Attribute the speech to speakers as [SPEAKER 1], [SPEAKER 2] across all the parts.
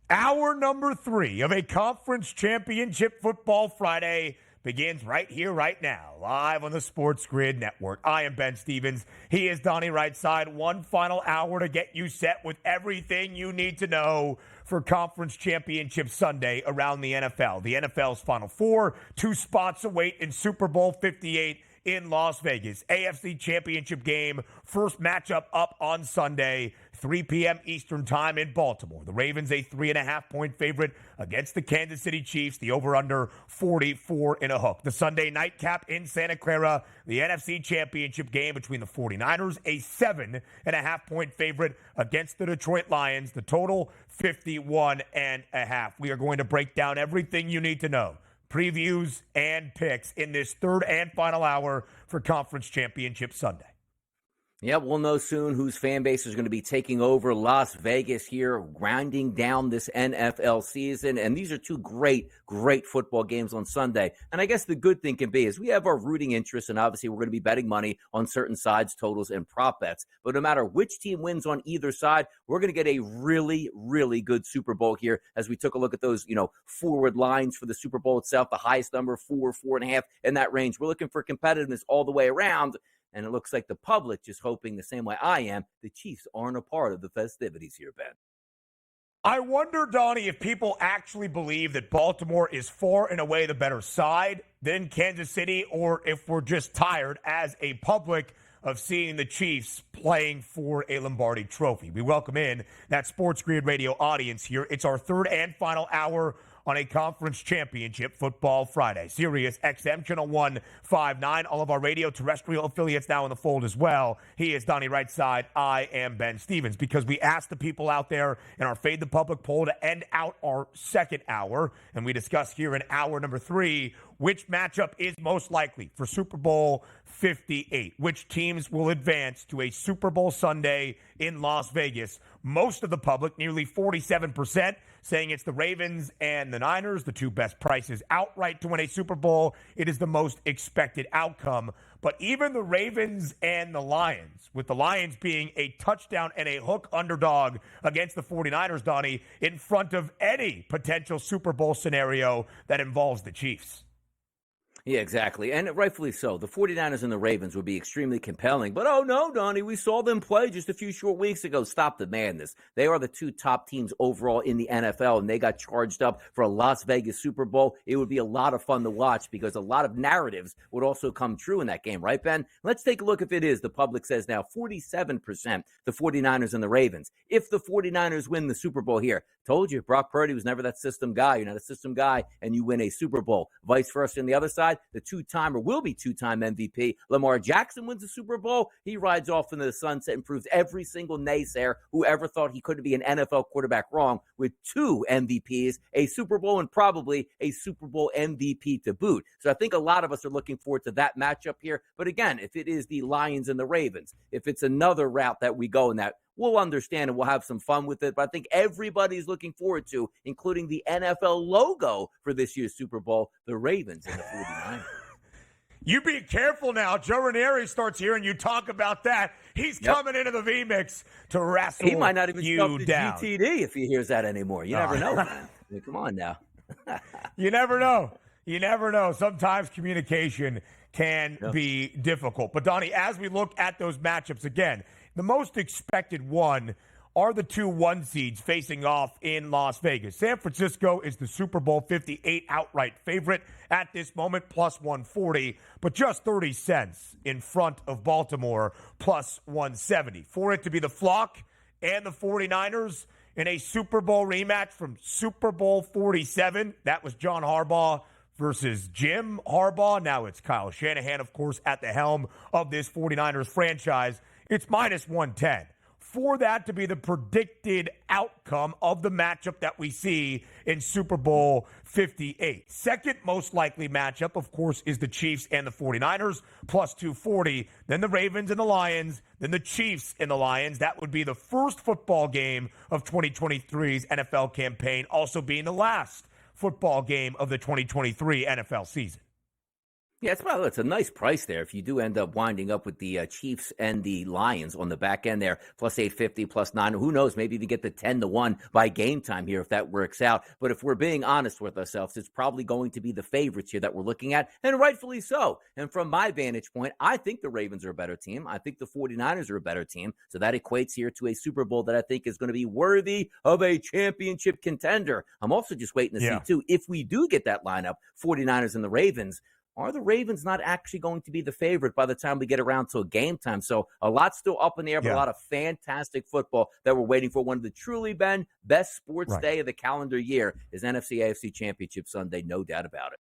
[SPEAKER 1] Hour number 3 of a conference championship football Friday begins right here, right now, live on the SportsGrid Network. I am Ben Stevens. He is Donnie Rightside. One final hour to get you set with everything you need to know for Conference Championship Sunday around the NFL. The NFL's Final Four, 2 spots await in Super Bowl 58 in Las Vegas. AFC Championship game, first matchup up on Sunday, 3 p.m. Eastern time in Baltimore. The Ravens a 3.5-point favorite against the Kansas City Chiefs. The over-under 44 and a hook. The Sunday nightcap in Santa Clara, the NFC Championship game between the 49ers, a 7.5-point favorite against the Detroit Lions. The total 51 and a half. We are going to break down everything you need to know. Previews and picks in this third and final hour for Conference Championship Sunday.
[SPEAKER 2] Yeah, we'll know soon whose fan base is going to be taking over Las Vegas here, grinding down this NFL season. And these are 2 great football games on Sunday. And I guess the good thing can be is we have our rooting interests, and obviously we're going to be betting money on certain sides, totals, and prop bets. But no matter which team wins on either side, we're going to get a really, really good Super Bowl here as we took a look at those, forward lines for the Super Bowl itself, the highest number, 4.5 in that range. We're looking for competitiveness all the way around. And it looks like the public just hoping the same way I am, the Chiefs aren't a part of the festivities here, Ben.
[SPEAKER 1] I wonder, Donnie, if people actually believe that Baltimore is far and away the better side than Kansas City, or if we're just tired as a public of seeing the Chiefs playing for a Lombardi trophy. We welcome in that SportsGrid radio audience here. It's our third and final hour on a Conference Championship Football Friday. Sirius XM, Channel 159, all of our radio terrestrial affiliates now in the fold as well. He is Donnie Rightside. I am Ben Stevens, because we asked the people out there in our Fade the Public poll to end out our second hour, and we discussed here in hour number 3 which matchup is most likely for Super Bowl 58. Which teams will advance to a Super Bowl Sunday in Las Vegas? Most of the public, nearly 47%, saying it's the Ravens and the Niners, the 2 best prices outright to win a Super Bowl. It is the most expected outcome. But even the Ravens and the Lions, with the Lions being a touchdown and a hook underdog against the 49ers, Donnie, in front of any potential Super Bowl scenario that involves the Chiefs.
[SPEAKER 2] Yeah, exactly. And rightfully so. The 49ers and the Ravens would be extremely compelling. But oh no, Donnie, we saw them play just a few short weeks ago. Stop the madness. They are the 2 top teams overall in the NFL, and they got charged up for a Las Vegas Super Bowl. It would be a lot of fun to watch because a lot of narratives would also come true in that game, right, Ben? Let's take a look if it is. The public says now 47% the 49ers and the Ravens. If the 49ers win the Super Bowl here, told you, Brock Purdy was never that system guy. You're not a system guy, and you win a Super Bowl. Vice versa on the other side. The 2-time or will be 2-time MVP, Lamar Jackson, wins the Super Bowl. He rides off into the sunset and proves every single naysayer who ever thought he couldn't be an NFL quarterback wrong with 2 MVPs, a Super Bowl, and probably a Super Bowl MVP to boot. So I think a lot of us are looking forward to that matchup here. But again, if it is the Lions and the Ravens, if it's another route that we go in that, we'll understand and we'll have some fun with it. But I think everybody's looking forward to, including the NFL logo for this year's Super Bowl, the Ravens and the 49ers.
[SPEAKER 1] You be careful now. Joe Ranieri starts hearing you talk about that. He's coming into the V-Mix to wrestle you down.
[SPEAKER 2] He might not even show up to GTD if he hears that anymore. You never know, man. Come on now.
[SPEAKER 1] You never know. You never know. Sometimes communication can be difficult. But, Donnie, as we look at those matchups again, the most expected one are the 2 1 seeds facing off in Las Vegas. San Francisco is the Super Bowl 58 outright favorite at this moment, plus 140, but just 30 cents in front of Baltimore, plus 170. For it to be the Flock and the 49ers in a Super Bowl rematch from Super Bowl 47, that was John Harbaugh versus Jim Harbaugh. Now it's Kyle Shanahan, of course, at the helm of this 49ers franchise. It's minus 110. For that to be the predicted outcome of the matchup that we see in Super Bowl 58. Second most likely matchup, of course, is the Chiefs and the 49ers, plus 240. Then the Ravens and the Lions. Then the Chiefs and the Lions. That would be the first football game of 2023's NFL campaign, also being the last football game of the 2023 NFL season.
[SPEAKER 2] Yeah, it's a nice price there. If you do end up winding up with the Chiefs and the Lions on the back end there, plus 850, plus 9, who knows, maybe even get the 10-1 by game time here if that works out. But if we're being honest with ourselves, it's probably going to be the favorites here that we're looking at, and rightfully so. And from my vantage point, I think the Ravens are a better team. I think the 49ers are a better team. So that equates here to a Super Bowl that I think is going to be worthy of a championship contender. I'm also just waiting to see, too, if we do get that lineup, 49ers and the Ravens, are the Ravens not actually going to be the favorite by the time we get around to game time? So a lot still up in the air, but a lot of fantastic football that we're waiting for. One of the truly, Ben, best sports day of the calendar year is NFC-AFC Championship Sunday, no doubt about it.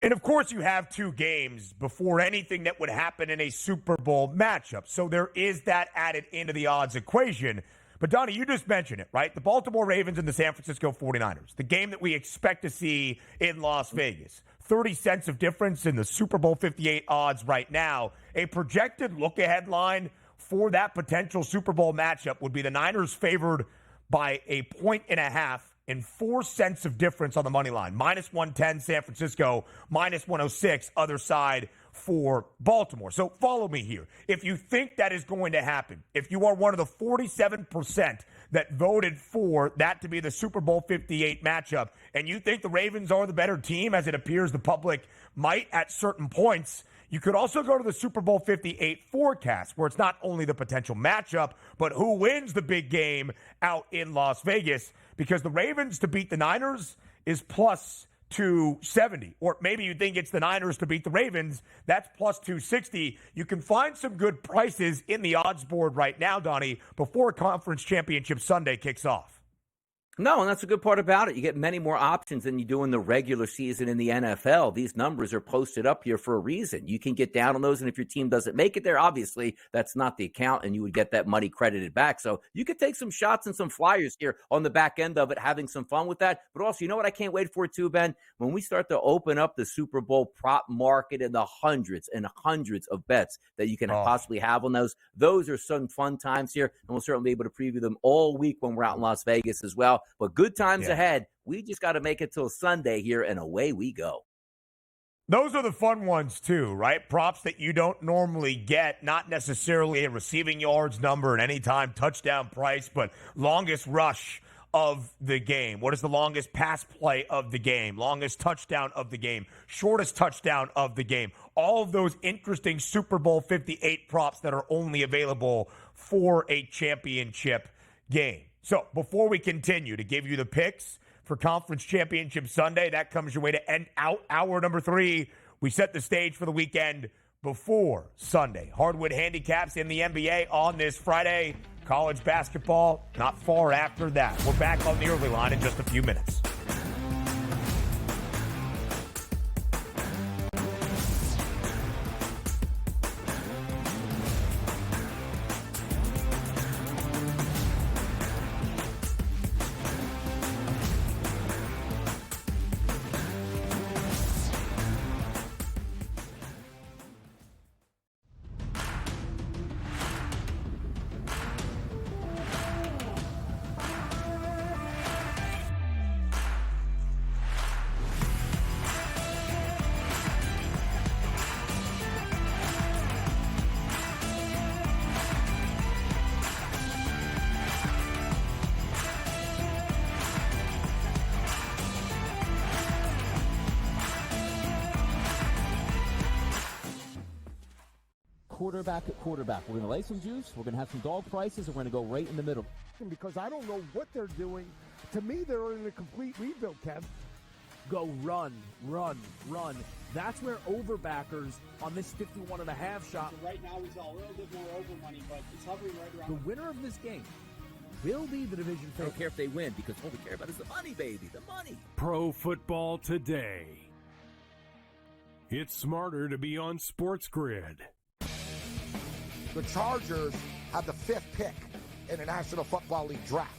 [SPEAKER 1] And, of course, you have 2 games before anything that would happen in a Super Bowl matchup. So there is that added into the odds equation. But, Donnie, you just mentioned it, right? The Baltimore Ravens and the San Francisco 49ers, the game that we expect to see in Las Vegas. 30 cents of difference in the Super Bowl 58 odds right now. A projected look-ahead line for that potential Super Bowl matchup would be the Niners favored by 1.5 and 4 cents of difference on the money line. Minus 110 San Francisco, minus 106 other side for Baltimore. So follow me here. If you think that is going to happen, if you are one of the 47% that voted for that to be the Super Bowl 58 matchup, and you think the Ravens are the better team, as it appears the public might at certain points, you could also go to the Super Bowl 58 forecast, where it's not only the potential matchup, but who wins the big game out in Las Vegas, because the Ravens to beat the Niners is plus 270, or maybe you think it's the Niners to beat the Ravens, that's plus 260. You can find some good prices in the odds board right now, Donnie, before Conference Championship Sunday kicks off.
[SPEAKER 2] No, and that's a good part about it. You get many more options than you do in the regular season in the NFL. These numbers are posted up here for a reason. You can get down on those, and if your team doesn't make it there, obviously that's not the account, and you would get that money credited back. So you could take some shots and some flyers here on the back end of it, having some fun with that. But also, you know what I can't wait for too, Ben? When we start to open up the Super Bowl prop market and the hundreds and hundreds of bets that you can possibly have on those are some fun times here, and we'll certainly be able to preview them all week when we're out in Las Vegas as well. But good times ahead. We just got to make it till Sunday here, and away we go.
[SPEAKER 1] Those are the fun ones, too, right? Props that you don't normally get, not necessarily a receiving yards number, an anytime touchdown price, but longest rush of the game. What is the longest pass play of the game? Longest touchdown of the game? Shortest touchdown of the game? All of those interesting Super Bowl 58 props that are only available for a championship game. So before we continue to give you the picks for Conference Championship Sunday, that comes your way to end out hour number 3. We set the stage for the weekend before Sunday. Hardwood Handicaps in the NBA on this Friday. College basketball not far after that. We're back on the early line in just a few minutes.
[SPEAKER 3] Quarterback at quarterback. We're going to lay some juice. We're going to have some dog prices, and we're going to go right in the middle.
[SPEAKER 4] Because I don't know what they're doing. To me, they're in a complete rebuild, Kev.
[SPEAKER 5] Go run, run, run. That's where overbackers on this 51.5 shot.
[SPEAKER 6] Right now, he's a little bit more over money, but it's hovering right around.
[SPEAKER 5] The winner of this game will be the division
[SPEAKER 2] I
[SPEAKER 5] favorite.
[SPEAKER 2] don't care if they win, because all we care about is the money, baby, the money.
[SPEAKER 7] Pro Football Today. It's smarter to be on SportsGrid.
[SPEAKER 4] The Chargers have the 5th pick in the National Football League draft.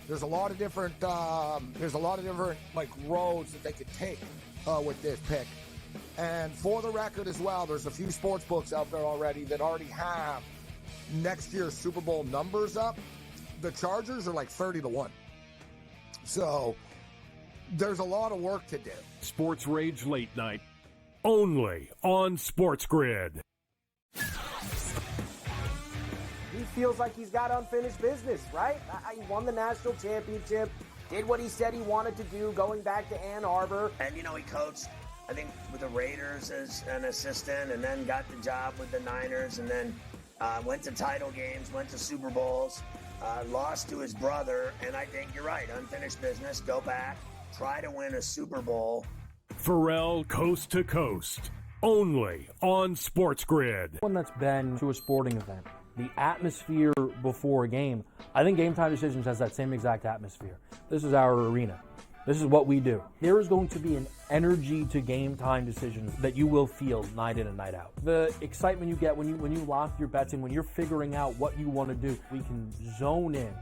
[SPEAKER 4] There's a lot of different, like roads that they could take with this pick. And for the record as well, there's a few sports books out there already that already have next year's Super Bowl numbers up. The Chargers are like 30-1. So there's a lot of work to do.
[SPEAKER 7] Sports Rage Late Night. only on SportsGrid.
[SPEAKER 8] He feels like he's got unfinished business, right? He won the national championship, did what he said he wanted to do going back to Ann Arbor.
[SPEAKER 9] And, he coached, I think, with the Raiders as an assistant and then got the job with the Niners and then went to title games, went to Super Bowls, lost to his brother. And I think you're right, unfinished business, go back, try to win a Super Bowl.
[SPEAKER 7] Pharrell Coast to Coast, only on SportsGrid.
[SPEAKER 5] One that's been to a sporting event, the atmosphere before a game, I think Game Time Decisions has that same exact atmosphere. This is our arena. This is what we do. There is going to be an energy to Game Time Decisions that you will feel night in and night out. The excitement you get when you lock your bets in, when you're figuring out what you want to do, we can zone in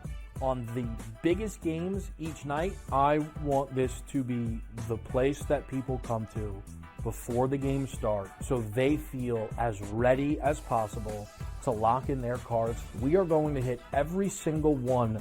[SPEAKER 5] on the biggest games each night. I want this to be the place that people come to before the games start so they feel as ready as possible to lock in their cards. We are going to hit every single one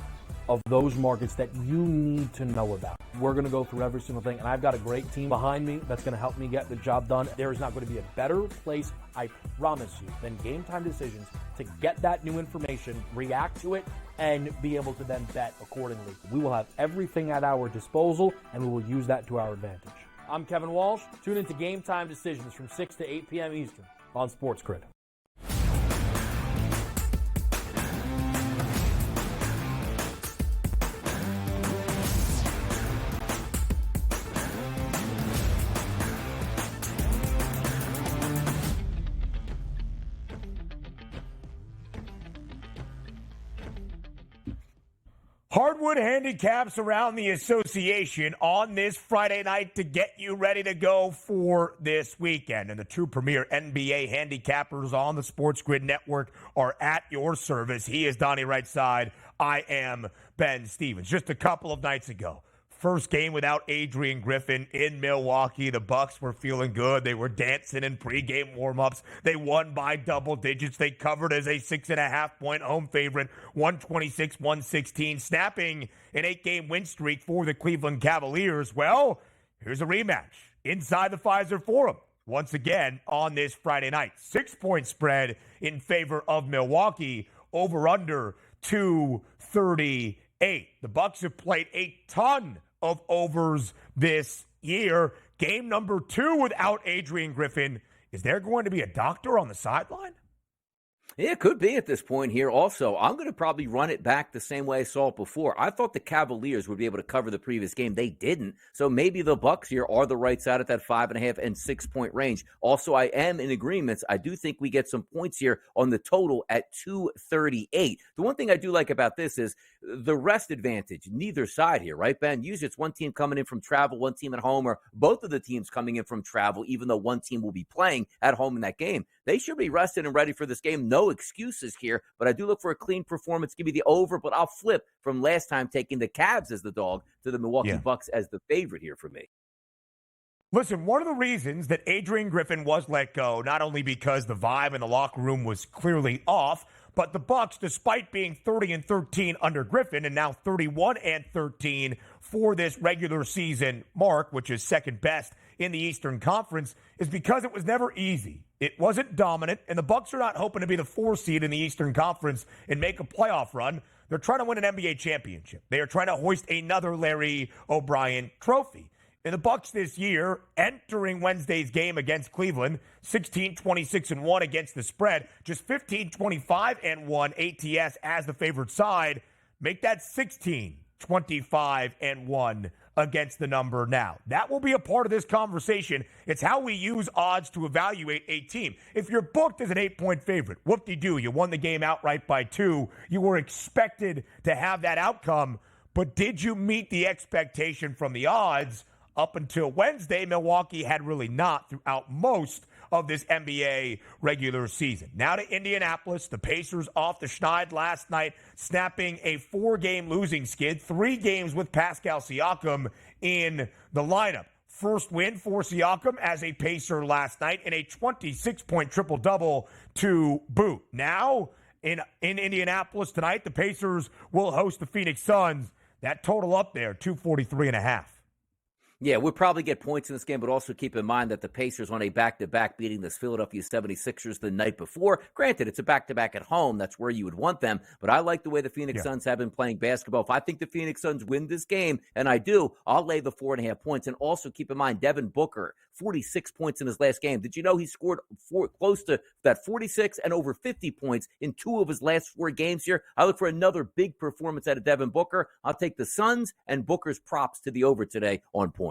[SPEAKER 5] of those markets that you need to know about. We're going to go through every single thing, and I've got a great team behind me that's going to help me get the job done. There is not going to be a better place, I promise you, than Game Time Decisions to get that new information, react to it, and be able to then bet accordingly. We will have everything at our disposal, and we will use that to our advantage. I'm Kevin Walsh. Tune into Game Time Decisions from 6 to 8 p.m. Eastern on SportsGrid.
[SPEAKER 1] Hardwood Handicaps around the association on this Friday night to get you ready to go for this weekend. And the two premier NBA handicappers on the SportsGrid network are at your service. He is Donnie right side. I am Ben Stevens. Just a couple of nights ago, first game without Adrian Griffin in Milwaukee. The Bucks were feeling good. They were dancing in pregame warmups. They won by double digits. They covered as a 6.5-point home favorite, 126-116, snapping an 8-game win streak for the Cleveland Cavaliers. Well, here's a rematch inside the Pfizer Forum once again on this Friday night. 6-point spread in favor of Milwaukee, over under 238. The Bucks have played a ton of overs this year. Game number 2 without Adrian Griffin. Is there going to be a doctor on the sideline?
[SPEAKER 2] Yeah, it could be at this point here. Also, I'm going to probably run it back the same way I saw it before. I thought the Cavaliers would be able to cover the previous game. They didn't. So maybe the Bucks here are the right side at that 5.5 and 6-point range. Also, I am in agreements. I do think we get some points here on the total at 238. The one thing I do like about this is the rest advantage. Neither side here, right, Ben? Usually it's one team coming in from travel, one team at home, or both of the teams coming in from travel, even though one team will be playing at home in that game. They should be rested and ready for this game. No excuses here, but I do look for a clean performance. Give me the over, but I'll flip from last time taking the Cavs as the dog to the Milwaukee Bucks as the favorite here for me.
[SPEAKER 1] Listen, one of the reasons that Adrian Griffin was let go, not only because the vibe in the locker room was clearly off, but the Bucks, despite being 30-13 under Griffin and now 31-13 for this regular season mark, which is second best in the Eastern Conference, is because it was never easy. It wasn't dominant, and the Bucks are not hoping to be the 4 seed in the Eastern Conference and make a playoff run. They're trying to win an NBA championship. They are trying to hoist another Larry O'Brien trophy. And the Bucks this year, entering Wednesday's game against Cleveland, 16-26-1 against the spread, just 15-25-1 ATS as the favored side. Make that 16-25-1 against the number now. That will be a part of this conversation. It's how we use odds to evaluate a team. If you're booked as an 8-point favorite, whoop-de-doo, you won the game outright by 2. You were expected to have that outcome, but did you meet the expectation from the odds? Up until Wednesday, Milwaukee had really not throughout most of this NBA regular season. Now to Indianapolis, the Pacers off the schneid last night, snapping a 4-game losing skid, 3 games with Pascal Siakam in the lineup. First win for Siakam as a Pacer last night in a 26-point triple-double to boot. Now in Indianapolis tonight, the Pacers will host the Phoenix Suns. That total up there, 243.5.
[SPEAKER 2] Yeah, we'll probably get points in this game, but also keep in mind that the Pacers on a back-to-back beating the Philadelphia 76ers the night before. Granted, it's a back-to-back at home. That's where you would want them. But I like the way the Phoenix Suns have been playing basketball. If I think the Phoenix Suns win this game, and I do, I'll lay the 4.5 points. And also keep in mind, Devin Booker, 46 points in his last game. Did you know he scored close to that 46 and over 50 points in 2 of his last 4 games here? I look for another big performance out of Devin Booker. I'll take the Suns and Booker's props to the over today on points.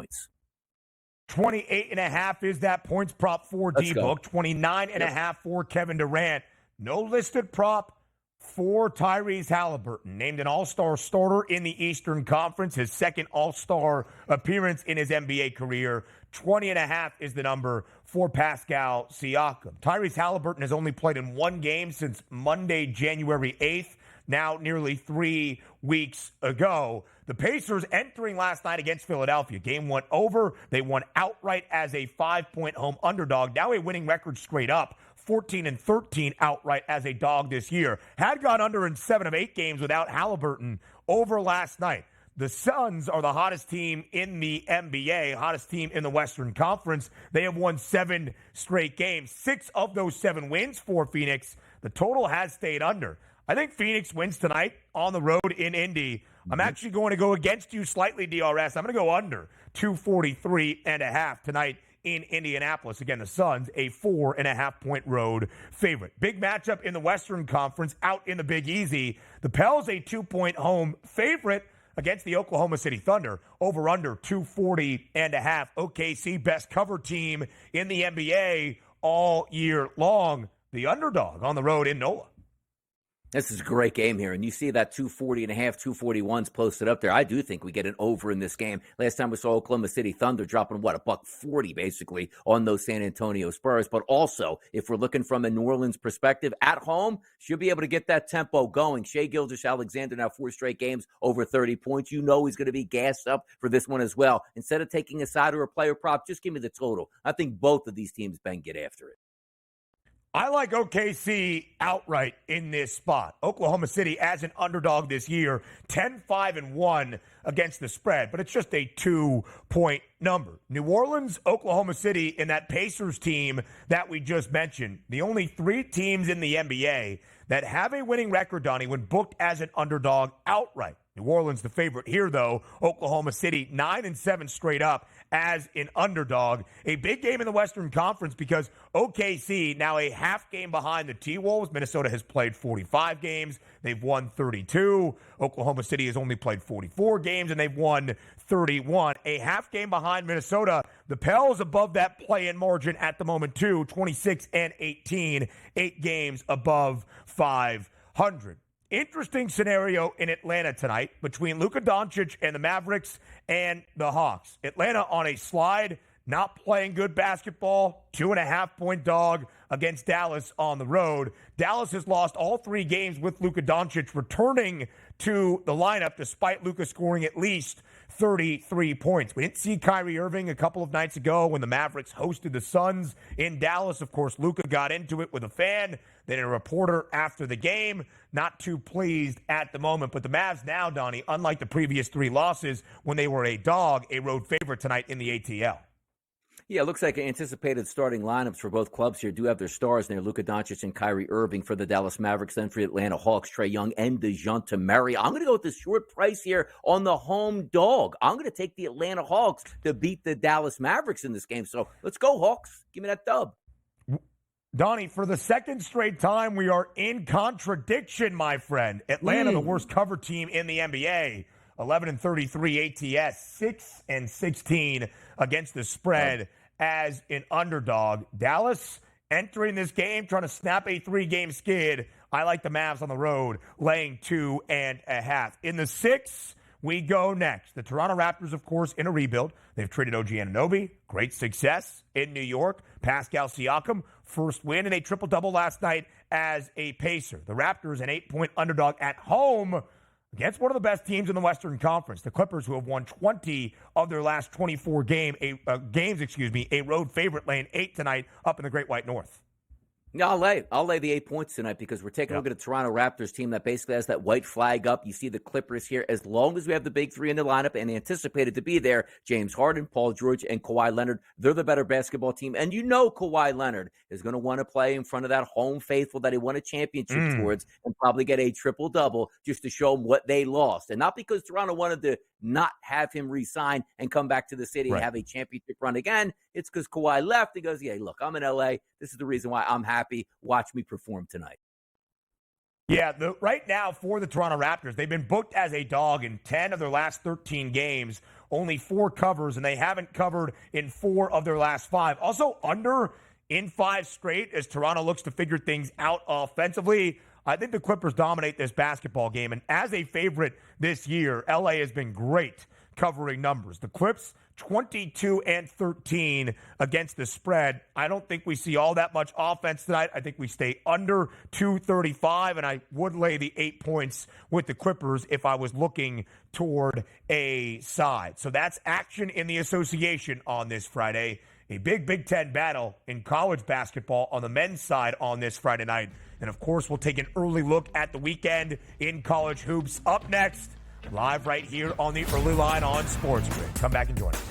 [SPEAKER 1] 28.5 is that points prop for D-Book. 29.5 for Kevin Durant. No listed prop for Tyrese Halliburton. Named an all-star starter in the Eastern Conference. His second all-star appearance in his NBA career. 20.5 is the number for Pascal Siakam. Tyrese Halliburton has only played in 1 game since Monday, January 8th. Now nearly 3 weeks ago. The Pacers entering last night against Philadelphia. Game went over. They won outright as a 5-point home underdog. Now a winning record straight up. 14-13 outright as a dog this year. Had gone under in 7 of 8 games without Halliburton over last night. The Suns are the hottest team in the NBA, hottest team in the Western Conference. They have won 7 straight games. 6 of those 7 wins for Phoenix. The total has stayed under. I think Phoenix wins tonight on the road in Indy. I'm actually going to go against you slightly, DRS. I'm going to go under 243.5 tonight in Indianapolis. Again, the Suns, a 4.5-point road favorite. Big matchup in the Western Conference out in the Big Easy. The Pels, a 2-point home favorite against the Oklahoma City Thunder. Over under 240.5. OKC, best cover team in the NBA all year long. The underdog on the road in NOLA.
[SPEAKER 2] This is a great game here, and you see that 240.5, 241s posted up there. I do think we get an over in this game. Last time we saw Oklahoma City Thunder dropping, $140 basically on those San Antonio Spurs. But also, if we're looking from a New Orleans perspective, at home, should be able to get that tempo going. Shai Gilgeous-Alexander now 4 straight games, over 30 points. You know he's going to be gassed up for this one as well. Instead of taking a side or a player prop, just give me the total. I think both of these teams, Ben, get after it.
[SPEAKER 1] I like OKC outright in this spot. Oklahoma City as an underdog this year, 10-5-1 against the spread, but it's just a 2-point number. New Orleans, Oklahoma City, and that Pacers team that we just mentioned, the only 3 teams in the NBA that have a winning record, Donnie, when booked as an underdog outright. New Orleans the favorite here, though. Oklahoma City 9-7 straight up as an underdog. A big game in the Western Conference because OKC now a half game behind the T-Wolves. Minnesota has played 45 games. They've won 32. Oklahoma City has only played 44 games, and they've won 31. A half game behind Minnesota. The Pels above that play-in margin at the moment, too. 26-18. 8 games above 500. Interesting scenario in Atlanta tonight between Luka Doncic and the Mavericks and the Hawks. Atlanta on a slide, not playing good basketball, 2.5-point dog against Dallas on the road. Dallas has lost all 3 games with Luka Doncic returning to the lineup despite Luka scoring at least 33 points. We didn't see Kyrie Irving a couple of nights ago when the Mavericks hosted the Suns in Dallas. Of course, Luka got into it with a fan, then a reporter after the game. Not too pleased at the moment. But the Mavs now, Donnie, unlike the previous 3 losses when they were a dog, a road favorite tonight in the ATL.
[SPEAKER 2] Yeah, it looks like anticipated starting lineups for both clubs here do have their stars there. Luka Doncic and Kyrie Irving for the Dallas Mavericks, then for the Atlanta Hawks, Trae Young and DeJounte Murray. I'm going to go with the short price here on the home dog. I'm going to take the Atlanta Hawks to beat the Dallas Mavericks in this game. So let's go, Hawks. Give me that dub.
[SPEAKER 1] Donnie, for the second straight time, we are in contradiction, my friend. Atlanta, the worst cover team in the NBA. 11-33 ATS, 6-16 against the spread as an underdog. Dallas entering this game, trying to snap a 3-game skid. I like the Mavs on the road, laying 2.5. In the 6, we go next. The Toronto Raptors, of course, in a rebuild. They've traded OG Anunoby. Great success in New York. Pascal Siakam, first win in a triple-double last night as a Pacer. The Raptors, an 8-point underdog at home against one of the best teams in the Western Conference, the Clippers, who have won 20 of their last 24 games, a road favorite, laying 8 tonight up in the Great White North.
[SPEAKER 2] Yeah, I'll lay the 8 points tonight because we're taking a look at a Toronto Raptors team that basically has that white flag up. You see the Clippers here. As long as we have the big three in the lineup and anticipated to be there, James Harden, Paul George, and Kawhi Leonard, they're the better basketball team. And you know Kawhi Leonard is going to want to play in front of that home faithful that he won a championship towards and probably get a triple-double just to show them what they lost. And not because Toronto wanted to not have him resign and come back to the city and have a championship run again. It's because Kawhi left. He goes, yeah, look, I'm in L.A. This is the reason why I'm happy. Watch me perform tonight.
[SPEAKER 1] Yeah, right now for the Toronto Raptors, they've been booked as a dog in 10 of their last 13 games, only 4 covers, and they haven't covered in 4 of their last 5. Also under in 5 straight as Toronto looks to figure things out offensively. I think the Clippers dominate this basketball game, and as a favorite this year, LA has been great covering numbers. The Clips 22-13 against the spread. I don't think we see all that much offense tonight. I think we stay under 235, and I would lay the 8 points with the Clippers if I was looking toward a side. So that's action in the association on this Friday. A big Big Ten battle in college basketball on the men's side on this Friday night. And of course, we'll take an early look at the weekend in college hoops up next. Live right here on the early line on SportsGrid. Come back and join us.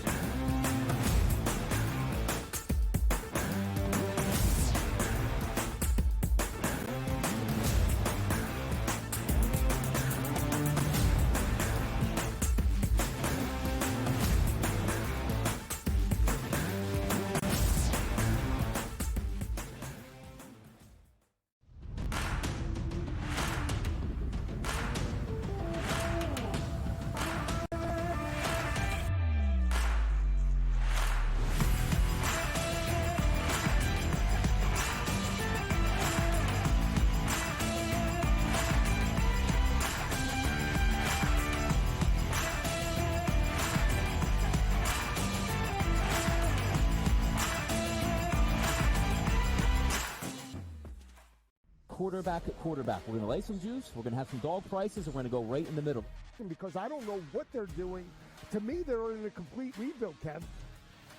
[SPEAKER 3] Quarterback at quarterback. We're going to lay some juice. We're going to have some dog prices, and we're going to go right in the middle.
[SPEAKER 10] Because I don't know what they're doing. To me, they're in a complete rebuild, Kev.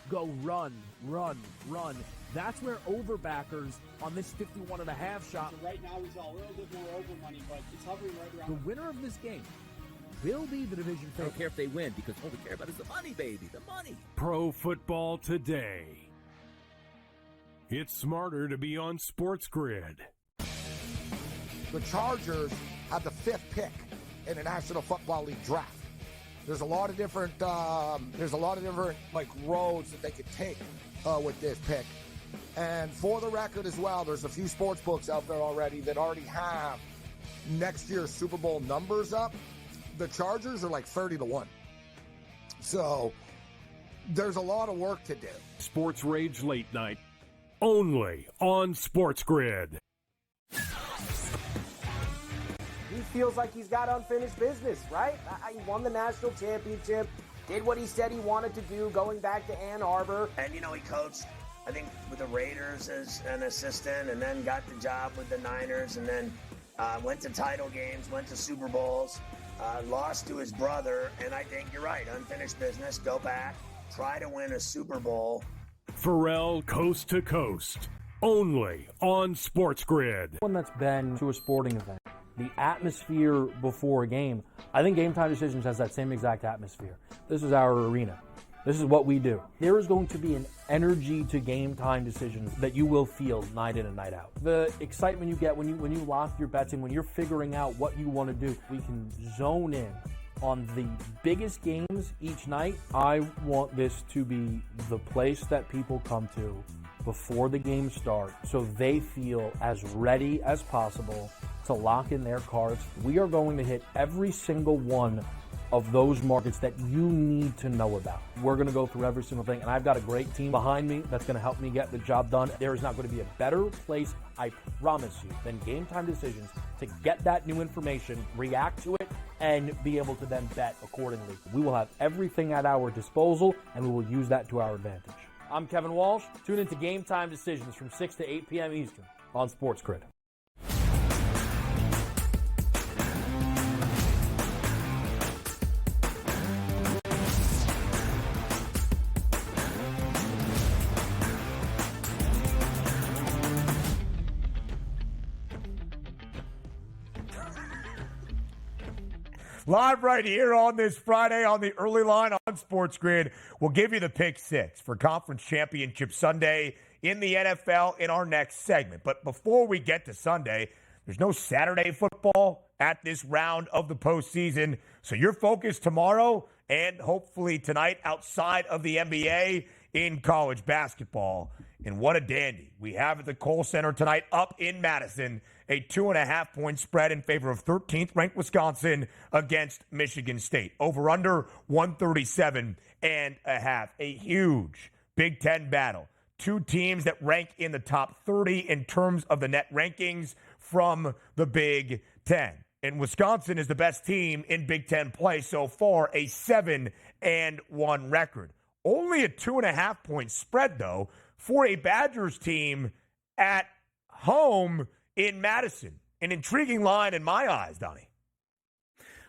[SPEAKER 11] Go run. That's where overbackers on this 51.5 shot.
[SPEAKER 6] So right now, we saw a little bit more over money, but it's hovering right around.
[SPEAKER 11] The winner of this game will be the division
[SPEAKER 2] I don't care if they win because all we care about is the money, baby, the money.
[SPEAKER 7] Pro Football Today. It's smarter to be on SportsGrid.
[SPEAKER 4] The Chargers have the 5th pick in the National Football League draft. There's a lot of different like roads that they could take with this pick. And for the record as well, there's a few sports books out there already that already have next year's Super Bowl numbers up. The Chargers are like 30-1. So there's a lot of work to do.
[SPEAKER 7] Sports Rage Late Night, only on SportsGrid.
[SPEAKER 8] He feels like he's got unfinished business, right? He won the national championship, did what he said he wanted to do, going back to Ann Arbor.
[SPEAKER 9] And, you know, he coached, I think, with the Raiders as an assistant and then got the job with the Niners and then went to title games, went to Super Bowls, lost to his brother. And I think you're right, unfinished business, go back, try to win a Super Bowl.
[SPEAKER 7] Pharrell Coast to Coast, only on SportsGrid.
[SPEAKER 5] One that's been to a sporting event. The atmosphere before a game, I think Game Time Decisions has that same exact atmosphere. This is our arena. This is what we do. There is going to be an energy to Game Time Decisions that you will feel night in and night out. The excitement you get when you lock your bets in, when you're figuring out what you want to do, we can zone in on the biggest games each night. I want this to be the place that people come to before the game starts so they feel as ready as possible to lock in their cards. We are going to hit every single one of those markets that you need to know about. We're going to go through every single thing, and I've got a great team behind me that's going to help me get the job done. There is not going to be a better place, I promise you, than Game Time Decisions to get that new information, react to it, and be able to then bet accordingly. We will have everything at our disposal, and we will use that to our advantage. I'm Kevin Walsh. Tune into Game Time Decisions from 6 to 8 p.m. Eastern on SportsGrid.
[SPEAKER 1] Live right here on this Friday on the early line on SportsGrid. We'll give you the pick six for Conference Championship Sunday in the NFL in our next segment. But before we get to Sunday, there's no Saturday football at this round of the postseason. So your focus tomorrow and hopefully tonight outside of the NBA in college basketball. And what a dandy we have at the Kohl Center tonight up in Madison. A 2.5-point spread in favor of 13th ranked Wisconsin against Michigan State. Over under 137.5. A huge Big Ten battle. Two teams that rank in the top 30 in terms of the net rankings from the Big Ten. And Wisconsin is the best team in Big Ten play so far, a 7-1 record. Only a 2.5-point spread, though, for a Badgers team at home in Madison. An intriguing line in my eyes, Donnie.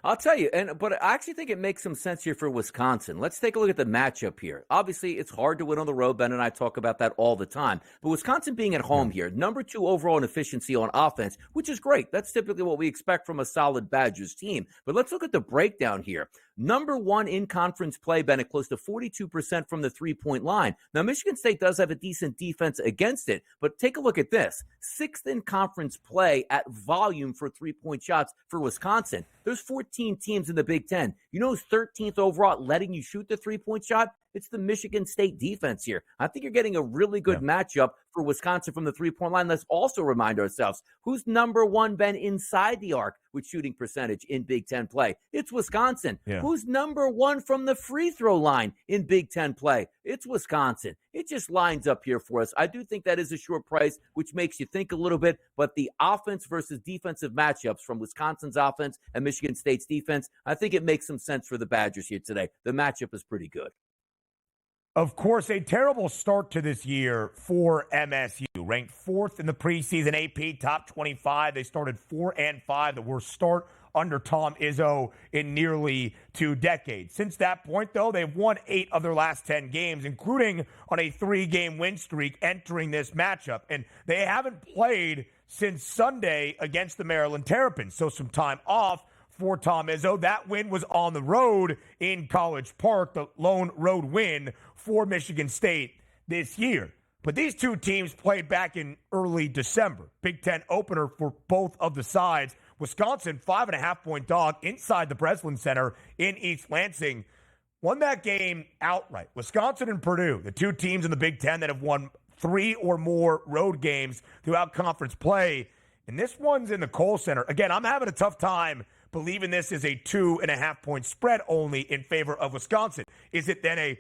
[SPEAKER 2] I'll tell you, but I actually think it makes some sense here for Wisconsin. Let's take a look at the matchup here. Obviously, it's hard to win on the road. Ben and I talk about that all the time. But Wisconsin being at home here, number 2 overall in efficiency on offense, which is great. That's typically what we expect from a solid Badgers team. But let's look at the breakdown here. Number 1 in conference play, Ben, at close to 42% from the three-point line. Now, Michigan State does have a decent defense against it, but take a look at this. 6th in conference play at volume for three-point shots for Wisconsin. There's 14 teams in the Big Ten. You know who's 13th overall at letting you shoot the three-point shot? It's the Michigan State defense here. I think you're getting a really good matchup for Wisconsin from the three-point line. Let's also remind ourselves, who's number 1, Ben, inside the arc with shooting percentage in Big Ten play? It's Wisconsin. Who's number 1 from the free throw line in Big Ten play? It's Wisconsin. It just lines up here for us. I do think that is a short price, which makes you think a little bit, but the offense versus defensive matchups from Wisconsin's offense and Michigan State's defense, I think it makes some sense for the Badgers here today. The matchup is pretty good.
[SPEAKER 1] Of course, a terrible start to this year for MSU. Ranked 4th in the preseason AP top 25. They started 4-5, the worst start under Tom Izzo in nearly 2 decades. Since that point, though, they've won 8 of their last 10 games, including on a 3-game win streak entering this matchup. And they haven't played since Sunday against the Maryland Terrapins, so some time off for Tom Izzo. That win was on the road in College Park, the lone road win for Michigan State this year. But these two teams played back in early December. Big Ten opener for both of the sides. Wisconsin, 5.5-point dog inside the Breslin Center in East Lansing. Won that game outright. Wisconsin and Purdue, the two teams in the Big Ten that have won 3 or more road games throughout conference play. And this one's in the Kohl Center. Again, I'm having a tough time believing this is a 2.5-point spread only in favor of Wisconsin. Is it then a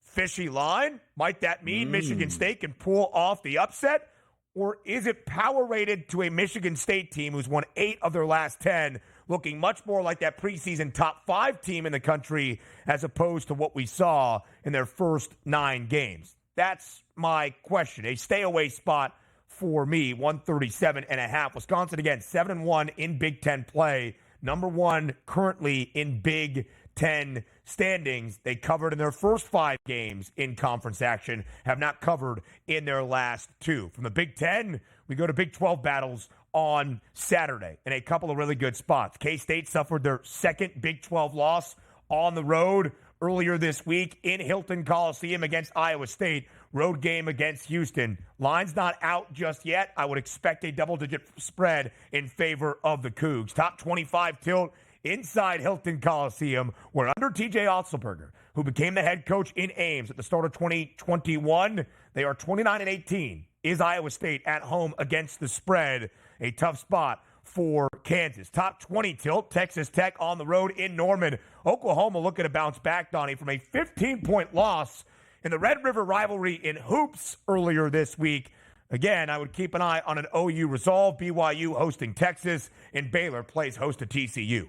[SPEAKER 1] fishy line? Might that mean Michigan State can pull off the upset? Or is it power rated to a Michigan State team who's won 8 of their last 10, looking much more like that preseason top 5 team in the country as opposed to what we saw in their first 9 games? That's my question. A stay away spot for me, 137.5. Wisconsin, again, 7-1 in Big Ten play. Number 1 currently in Big Ten standings. They covered in their first 5 games in conference action, have not covered in their last 2. From the Big Ten, we go to Big 12 battles on Saturday in a couple of really good spots. K-State suffered their second Big 12 loss on the road earlier this week in Hilton Coliseum against Iowa State. Road game against Houston. Line's not out just yet. I would expect a double-digit spread in favor of the Cougs. Top 25 tilt inside Hilton Coliseum. We're under TJ Otzelberger, who became the head coach in Ames at the start of 2021. They are 29-18. Is Iowa State at home against the spread? A tough spot for Kansas. Top 20 tilt, Texas Tech on the road in Norman. Oklahoma looking to bounce back, Donnie, from a 15-point loss in the Red River rivalry in hoops earlier this week. Again, I would keep an eye on an OU resolve. BYU hosting Texas, and Baylor plays host to TCU.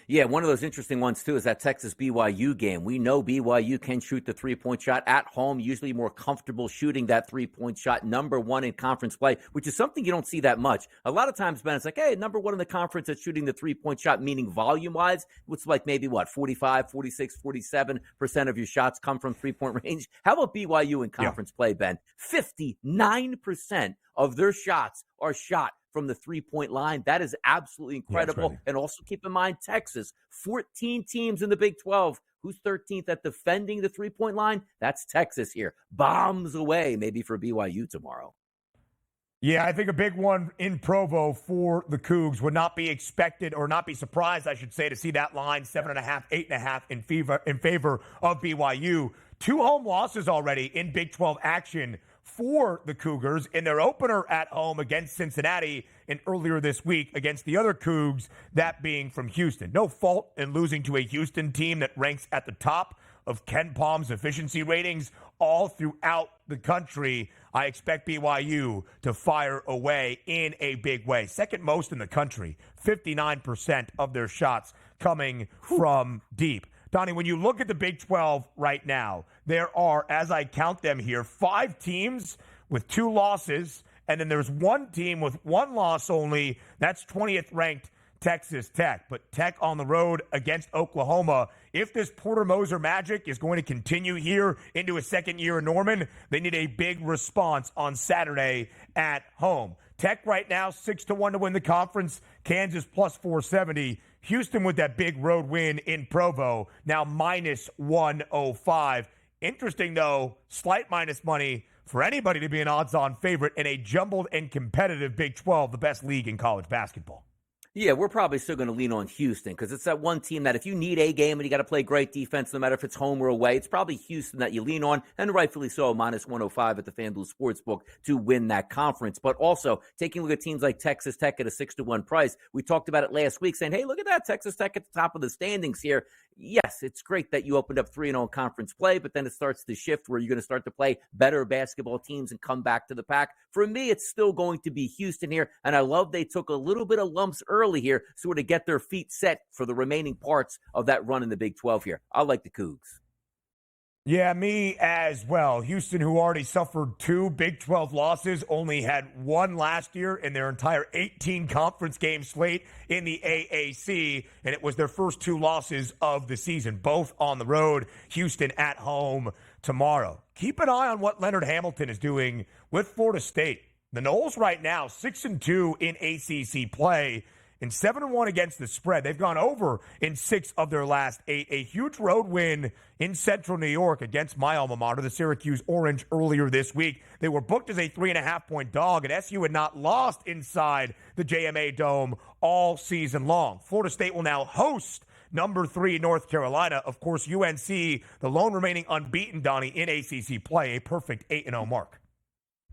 [SPEAKER 2] Yeah, one of those interesting ones, too, is that Texas-BYU game. We know BYU can shoot the three-point shot at home, usually more comfortable shooting that three-point shot, number 1 in conference play, which is something you don't see that much. A lot of times, Ben, it's like, hey, number 1 in the conference at shooting the three-point shot, meaning volume-wise, it's like maybe, 45, 46, 47% of your shots come from three-point range. How about BYU in conference play, Ben? 59% of their shots are shot from the three-point line. That is absolutely incredible.
[SPEAKER 1] crazy.
[SPEAKER 2] And also keep in mind, Texas, 14 teams in the Big 12. Who's 13th at defending the three-point line? That's Texas here. Bombs away, maybe for BYU tomorrow.
[SPEAKER 1] Yeah, I think a big one in Provo for the Cougs would not be expected, or not be surprised, I should say, to see that line 7.5, 8.5 in favor of BYU. 2 home losses already in Big 12 action for the Cougars in their opener at home against Cincinnati, and earlier this week against the other Cougs, that being from Houston. No fault in losing to a Houston team that ranks at the top of Ken Palm's efficiency ratings all throughout the country. I expect BYU to fire away in a big way. Second most in the country, 59% of their shots coming from deep. Donnie, when you look at the Big 12 right now, there are, as I count them here, 5 teams with 2 losses, and then there's 1 team with 1 loss only. That's 20th ranked Texas Tech. But Tech on the road against Oklahoma. If this Porter Moser magic is going to continue here into a second year in Norman, they need a big response on Saturday at home. Tech right now 6-1 to win the conference. Kansas plus 470. Houston with that big road win in Provo, now minus 105. Interesting, though, slight minus money for anybody to be an odds-on favorite in a jumbled and competitive Big 12, the best league in college basketball.
[SPEAKER 2] Yeah, we're probably still going to lean on Houston because it's that one team that if you need a game and you got to play great defense, no matter if it's home or away, it's probably Houston that you lean on, and rightfully so, minus 105 at the FanDuel Sportsbook to win that conference. But also, taking a look at teams like Texas Tech at a 6-1 price, we talked about it last week saying, hey, look at that, Texas Tech at the top of the standings here. Yes, it's great that you opened up 3-0 conference play, but then it starts to shift where you're going to start to play better basketball teams and come back to the pack. For me, it's still going to be Houston here, and I love they took a little bit of lumps early here sort of get their feet set for the remaining parts of that run in the Big 12 here. I like the Cougs.
[SPEAKER 1] Yeah, me as well. Houston, who already suffered 2 Big 12 losses, only had 1 last year in their entire 18 conference game slate in the AAC, and it was their first 2 losses of the season, both on the road. Houston at home tomorrow. Keep an eye on what Leonard Hamilton is doing with Florida State. The Noles right now 6-2 in ACC play, and 7-1 against the spread. They've gone over in 6 of their last 8. A huge road win in Central New York against my alma mater, the Syracuse Orange, earlier this week. They were booked as a 3.5-point dog, and SU had not lost inside the JMA Dome all season long. Florida State will now host number 3 North Carolina. Of course, UNC, the lone remaining unbeaten, Donnie, in ACC play, a perfect 8-0 mark.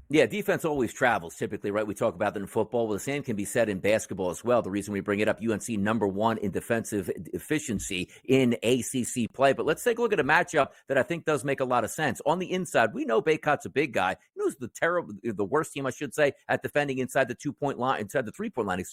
[SPEAKER 2] Yeah, defense always travels typically, right? We talk about that in football. Well, the same can be said in basketball as well. The reason we bring it up, UNC number 1 in defensive efficiency in ACC play. But let's take a look at a matchup that I think does make a lot of sense. On the inside, we know Baycott's a big guy. You know who's the worst team, I should say, at defending inside the 2-point line, inside the 3-point line,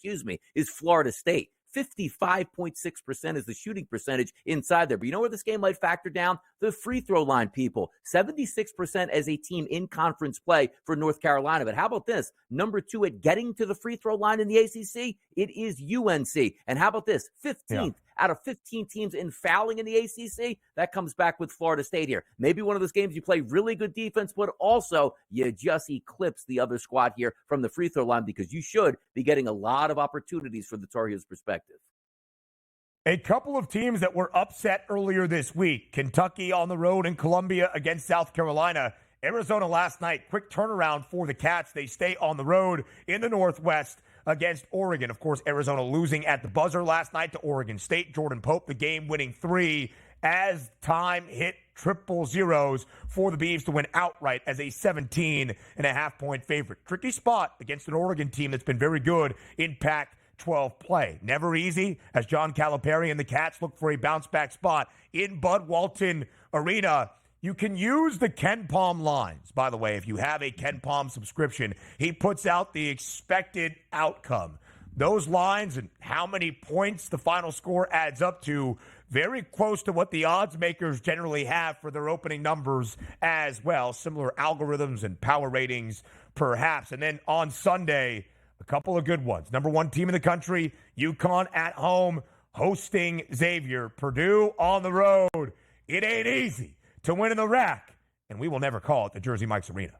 [SPEAKER 2] is Florida State. 55.6% is the shooting percentage inside there. But you know where this game might factor down? The free throw line, people. 76% as a team in conference play for North Carolina. But how about this? Number 2 at getting to the free throw line in the ACC, it is UNC. And how about this? 15th out of 15 teams in fouling in the ACC. That comes back with Florida State here. Maybe one of those games you play really good defense, but also you just eclipse the other squad here from the free throw line because you should be getting a lot of opportunities for the Tar Heels' perspective.
[SPEAKER 1] A couple of teams that were upset earlier this week. Kentucky on the road in Columbia against South Carolina. Arizona last night, quick turnaround for the Cats. They stay on the road in the Northwest against Oregon. Of course, Arizona losing at the buzzer last night to Oregon State. Jordan Pope, the game-winning 3 as time hit triple zeros for the Beavs to win outright as a 17.5-point favorite. Tricky spot against an Oregon team that's been very good in Pac-12 play. Never easy as John Calipari and the Cats look for a bounce-back spot in Bud Walton Arena. You can use the Ken Palm lines. By the way, if you have a Ken Palm subscription, he puts out the expected outcome. Those lines and how many points the final score adds up to, very close to what the odds makers generally have for their opening numbers as well. Similar algorithms and power ratings, perhaps. And then on Sunday, a couple of good ones. Number 1 team in the country, UConn at home, hosting Xavier. Purdue on the road. It ain't easy to win in the rack, and we will never call it the Jersey Mike's Arena.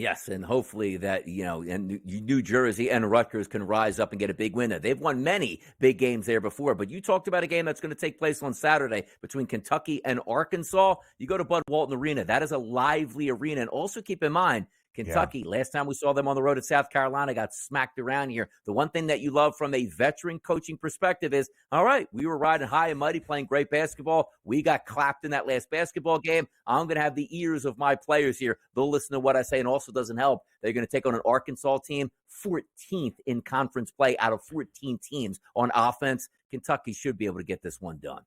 [SPEAKER 2] Yes, and hopefully that, and New Jersey and Rutgers can rise up and get a big win there. They've won many big games there before, but you talked about a game that's going to take place on Saturday between Kentucky and Arkansas. You go to Bud Walton Arena. That is a lively arena. And also keep in mind, Kentucky, last time we saw them on the road at South Carolina, got smacked around here. The one thing that you love from a veteran coaching perspective is, all right, we were riding high and mighty, playing great basketball. We got clapped in that last basketball game. I'm going to have the ears of my players here. They'll listen to what I say, and also doesn't help. They're going to take on an Arkansas team, 14th in conference play out of 14 teams on offense. Kentucky should be able to get this one done.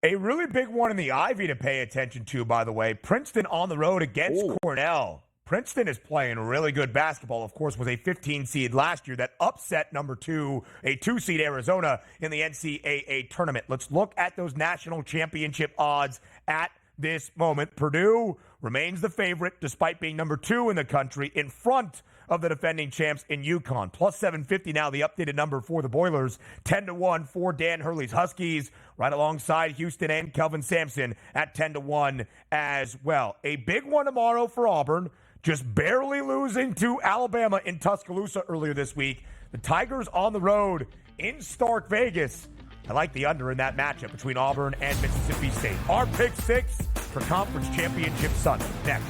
[SPEAKER 1] A really big one in the Ivy to pay attention to, by the way. Princeton on the road against Cornell. Princeton is playing really good basketball, of course, was a 15 seed last year that upset number 2, a 2 seed Arizona in the NCAA tournament. Let's look at those national championship odds at this moment. Purdue remains the favorite despite being number 2 in the country in front of the defending champs in UConn. Plus 750 now, the updated number for the Boilers. 10-1 for Dan Hurley's Huskies, right alongside Houston and Kelvin Sampson at 10-1 as well. A big one tomorrow for Auburn, just barely losing to Alabama in Tuscaloosa earlier this week. The Tigers on the road in Stark Vegas. I like the under in that matchup between Auburn and Mississippi State. Our pick 6 for Conference Championship Sunday. Next.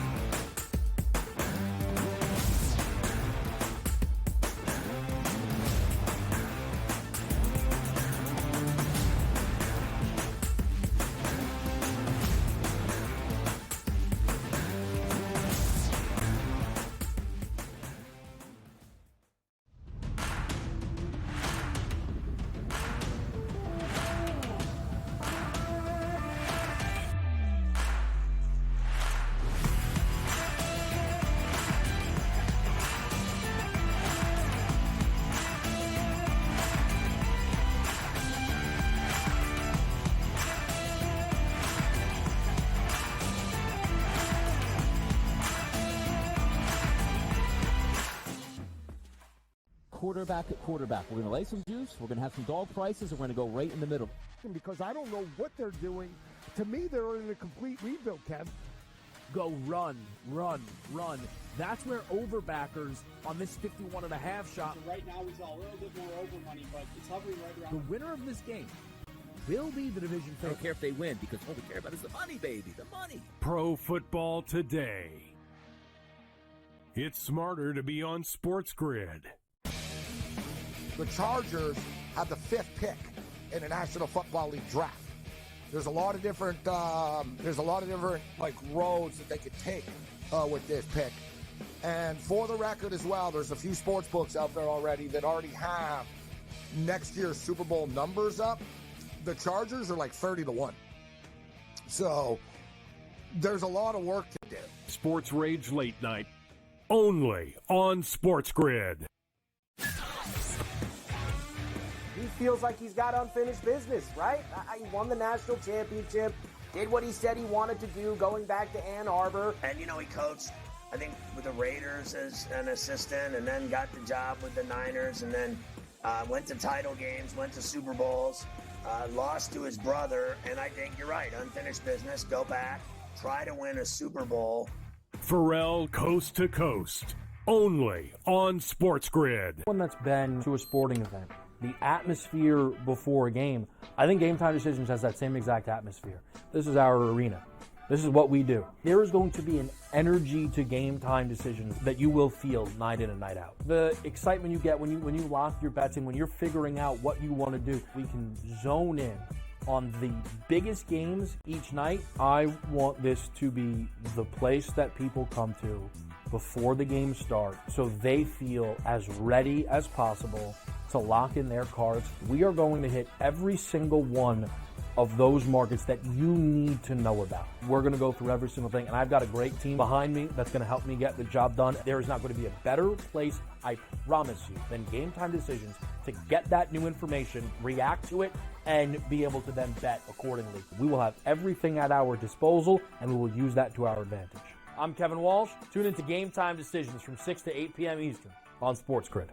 [SPEAKER 3] Quarterback at quarterback. We're going to lay some juice. We're going to have some dog prices, and we're going to go right in the middle.
[SPEAKER 10] Because I don't know what they're doing. To me, they're in a complete rebuild, Kev.
[SPEAKER 11] Go run, run, run. That's where overbackers on this 51.5 shot.
[SPEAKER 6] So right now we saw a little bit more over money, but it's hovering right around.
[SPEAKER 11] The winner of this game will be the division
[SPEAKER 2] I don't care if they win, because all we care about is the money, baby, the money.
[SPEAKER 7] Pro Football Today. It's smarter to be on SportsGrid.
[SPEAKER 4] The Chargers have the 5th pick in the National Football League draft. There's a lot of different like roads that they could take with this pick. And for the record as well, there's a few sports books out there already that already have next year's Super Bowl numbers up. The Chargers are like 30-1. So there's a lot of work to do.
[SPEAKER 7] Sports Rage Late Night, only on SportsGrid.
[SPEAKER 8] He feels like he's got unfinished business, right? He won the national championship, did what he said he wanted to do, going back to Ann Arbor.
[SPEAKER 9] And, he coached, I think, with the Raiders as an assistant, and then got the job with the Niners, and then went to title games, went to Super Bowls, lost to his brother, and I think you're right, unfinished business, go back, try to win a Super Bowl.
[SPEAKER 7] Pharrell Coast to Coast, only on SportsGrid.
[SPEAKER 5] One that's been to a sporting event. The atmosphere before a game, I think Game Time Decisions has that same exact atmosphere. This is our arena. This is what we do. There is going to be an energy to Game Time Decisions that you will feel night in and night out. The excitement you get when you lock your bets in, when you're figuring out what you want to do, we can zone in on the biggest games each night. I want this to be the place that people come to before the games start so they feel as ready as possible to lock in their cards. We are going to hit every single one of those markets that you need to know about. We're going to go through every single thing, and I've got a great team behind me that's going to help me get the job done. There is not going to be a better place, I promise you, than Game Time Decisions to get that new information, react to it, and be able to then bet accordingly. We will have everything at our disposal, and we will use that to our advantage. I'm Kevin Walsh. Tune into Game Time Decisions from 6 to 8 p.m. Eastern on SportsGrid.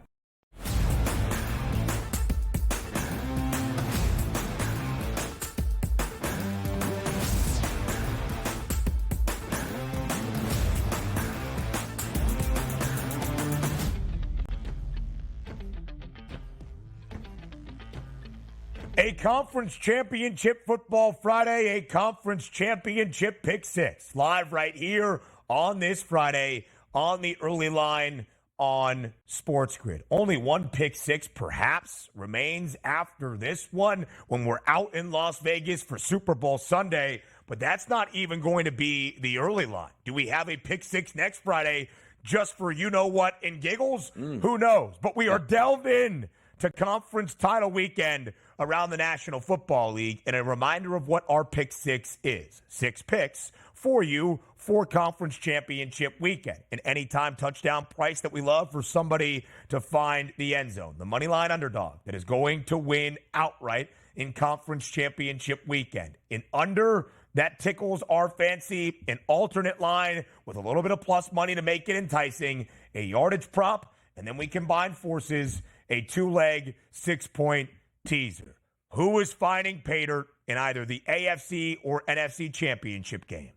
[SPEAKER 1] A conference championship football Friday, a conference championship pick six. Live right here on this Friday on the early line on SportsGrid. Only one pick six perhaps remains after this one when we're out in Las Vegas for Super Bowl Sunday, but that's not even going to be the early line. Do we have a pick six next Friday just for you-know-what and giggles? Who knows? But we are delved in to conference title weekend around the National Football League, and a reminder of what our pick six is. 6 picks for you for conference championship weekend. An anytime touchdown price that we love for somebody to find the end zone. The money line underdog that is going to win outright in conference championship weekend. In under that tickles our fancy, an alternate line with a little bit of plus money to make it enticing, a yardage prop, and then we combine forces, a 2-leg, 6-point teaser. Who is finding pay dirt in either the AFC or NFC championship game?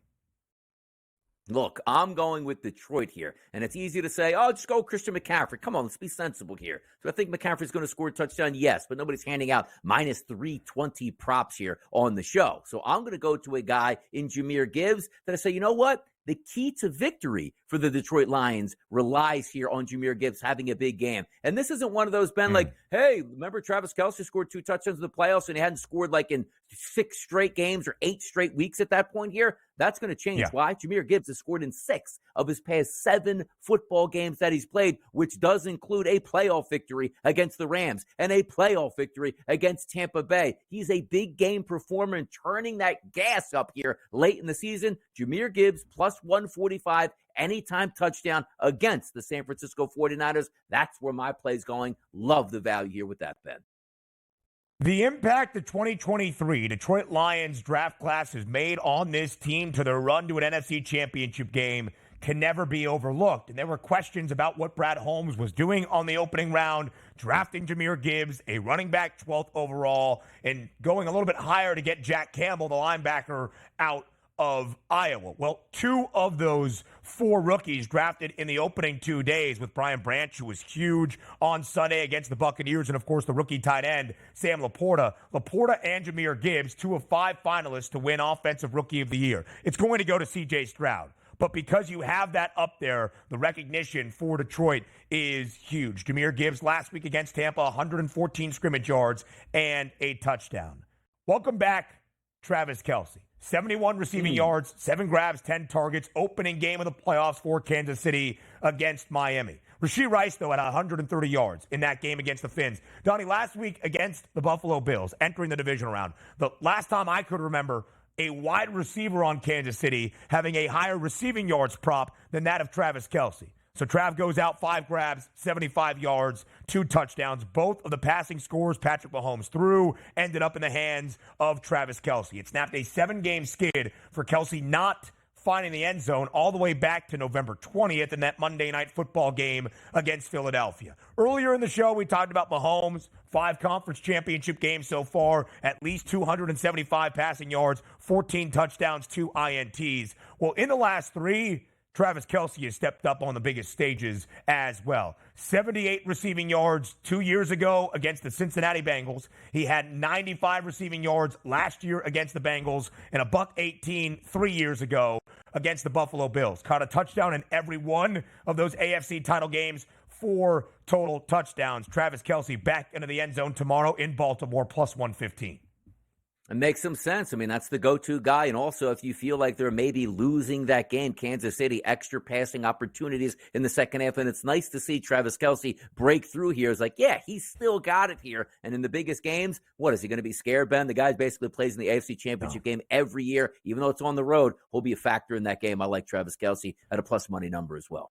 [SPEAKER 2] Look, I'm going with Detroit here, and it's easy to say, oh, just go Christian McCaffrey. Come on, let's be sensible here. So I think McCaffrey's going to score a touchdown, yes, but nobody's handing out minus 320 props here on the show. So I'm going to go to a guy in Jahmyr Gibbs that I say, you know what? The key to victory for the Detroit Lions relies here on Jahmyr Gibbs having a big game. And this isn't one of those, Ben, like, hey, remember Travis Kelce scored 2 touchdowns in the playoffs and he hadn't scored like in 6 straight games or 8 straight weeks at that point here? That's going to change.
[SPEAKER 1] Yeah.
[SPEAKER 2] Why? Jahmyr Gibbs has scored in 6 of his past 7 football games that he's played, which does include a playoff victory against the Rams and a playoff victory against Tampa Bay. He's a big game performer and turning that gas up here late in the season. Jahmyr Gibbs plus 145, anytime touchdown against the San Francisco 49ers. That's where my play's going. Love the value here with that, Ben.
[SPEAKER 1] The impact the 2023 Detroit Lions draft class has made on this team to their run to an NFC championship game can never be overlooked. And there were questions about what Brad Holmes was doing on the opening round, drafting Jahmyr Gibbs, a running back 12th overall, and going a little bit higher to get Jack Campbell, the linebacker, out of Iowa. Well, 2 of those 4 rookies drafted in the opening 2 days, with Brian Branch, who was huge on Sunday against the Buccaneers, and of course the rookie tight end, Sam Laporta. Laporta and Jahmyr Gibbs, 2 of 5 finalists to win Offensive Rookie of the Year. It's going to go to C.J. Stroud. But because you have that up there, the recognition for Detroit is huge. Jahmyr Gibbs last week against Tampa, 114 scrimmage yards and a touchdown. Welcome back, Travis Kelce. 71 receiving yards, 7 grabs, 10 targets, opening game of the playoffs for Kansas City against Miami. Rashee Rice, though, at 130 yards in that game against the Finns. Donnie, last week against the Buffalo Bills, entering the divisional round, the last time I could remember a wide receiver on Kansas City having a higher receiving yards prop than that of Travis Kelce. So Trav goes out, 5 grabs, 75 yards, 2 touchdowns. Both of the passing scores Patrick Mahomes threw ended up in the hands of Travis Kelce. It snapped a 7-game skid for Kelce not finding the end zone all the way back to November 20th in that Monday Night Football game against Philadelphia. Earlier in the show, we talked about Mahomes, 5 conference championship games so far, at least 275 passing yards, 14 touchdowns, 2 INTs. Well, in the last 3, Travis Kelce has stepped up on the biggest stages as well. 78 receiving yards 2 years ago against the Cincinnati Bengals. He had 95 receiving yards last year against the Bengals and a $118 3 years ago against the Buffalo Bills. Caught a touchdown in every one of those AFC title games. 4 total touchdowns. Travis Kelce back into the end zone tomorrow in Baltimore, plus 115.
[SPEAKER 2] It makes some sense. I mean, that's the go-to guy. And also, if you feel like they're maybe losing that game, Kansas City, extra passing opportunities in the second half. And it's nice to see Travis Kelce break through here. It's like, yeah, he's still got it here. And in the biggest games, what, is he going to be scared, Ben? The guy basically plays in the AFC Championship game every year. Even though it's on the road, he'll be a factor in that game. I like Travis Kelce at a plus money number as well.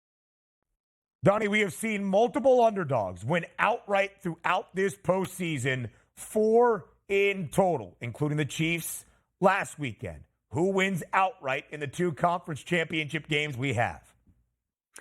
[SPEAKER 1] Donnie, we have seen multiple underdogs win outright throughout this postseason. 4 in total, including the Chiefs last weekend. Who wins outright in the 2 conference championship games we have?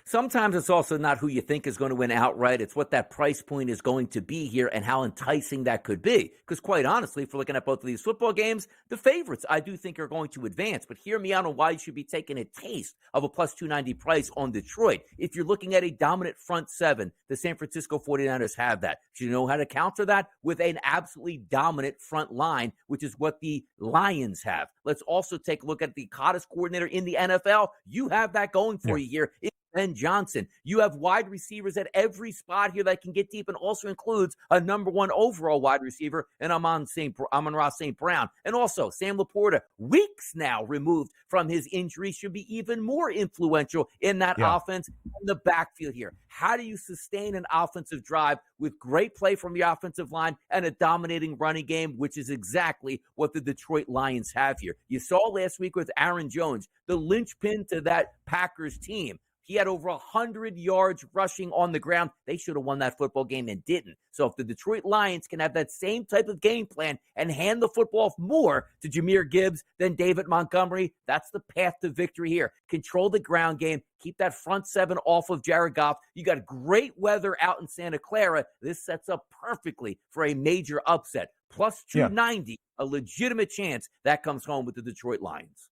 [SPEAKER 2] Sometimes it's also not who you think is going to win outright. It's what that price point is going to be here and how enticing that could be. Because quite honestly, if we're looking at both of these football games, the favorites I do think are going to advance. But hear me out on why you should be taking a taste of a plus 290 price on Detroit. If you're looking at a dominant front seven, the San Francisco 49ers have that. Do you know how to counter that? With an absolutely dominant front line, which is what the Lions have. Let's also take a look at the hottest coordinator in the NFL. You have that going for you here. Ben Johnson. You have wide receivers at every spot here that can get deep and also includes a number one overall wide receiver and Amon-Ra St. Brown. And also Sam Laporta, weeks now removed from his injury, should be even more influential in that offense in the backfield here. How do you sustain an offensive drive with great play from the offensive line and a dominating running game, which is exactly what the Detroit Lions have here? You saw last week with Aaron Jones, the linchpin to that Packers team. He had over 100 yards rushing on the ground. They should have won that football game and didn't. So if the Detroit Lions can have that same type of game plan and hand the football off more to Jahmyr Gibbs than David Montgomery, that's the path to victory here. Control the ground game. Keep that front seven off of Jared Goff. You got great weather out in Santa Clara. This sets up perfectly for a major upset. Plus 290, a legitimate chance that comes home with the Detroit Lions.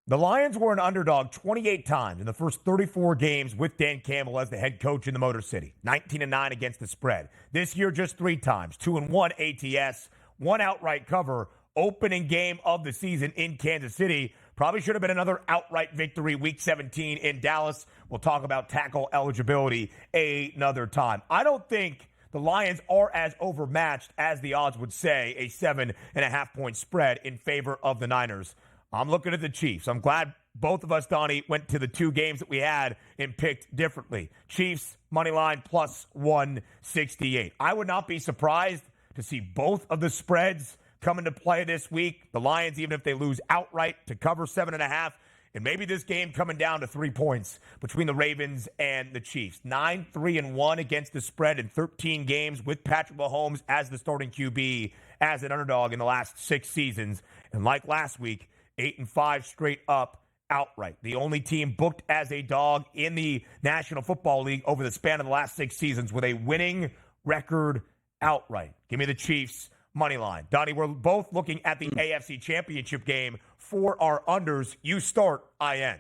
[SPEAKER 1] The Lions were an underdog 28 times in the first 34 games with Dan Campbell as the head coach in the Motor City. 19-9 against the spread. This year, just 3 times. 2-1 ATS, 1 outright cover. Opening game of the season in Kansas City. Probably should have been another outright victory week 17 in Dallas. We'll talk about tackle eligibility another time. I don't think the Lions are as overmatched as the odds would say, a 7.5-point spread in favor of the Niners. I'm looking at the Chiefs. I'm glad both of us, Donnie, went to the 2 games that we had and picked differently. Chiefs, money line, plus 168. I would not be surprised to see both of the spreads come into play this week. The Lions, even if they lose outright, to cover 7.5. And maybe this game coming down to 3 points between the Ravens and the Chiefs. 9-3-1 against the spread in 13 games with Patrick Mahomes as the starting QB, as an underdog in the last 6 seasons. And like last week, 8-5 straight up outright. The only team booked as a dog in the National Football League over the span of the last 6 seasons with a winning record outright. Give me the Chiefs money line. Donnie, we're both looking at the AFC Championship game for our unders. You start, I end.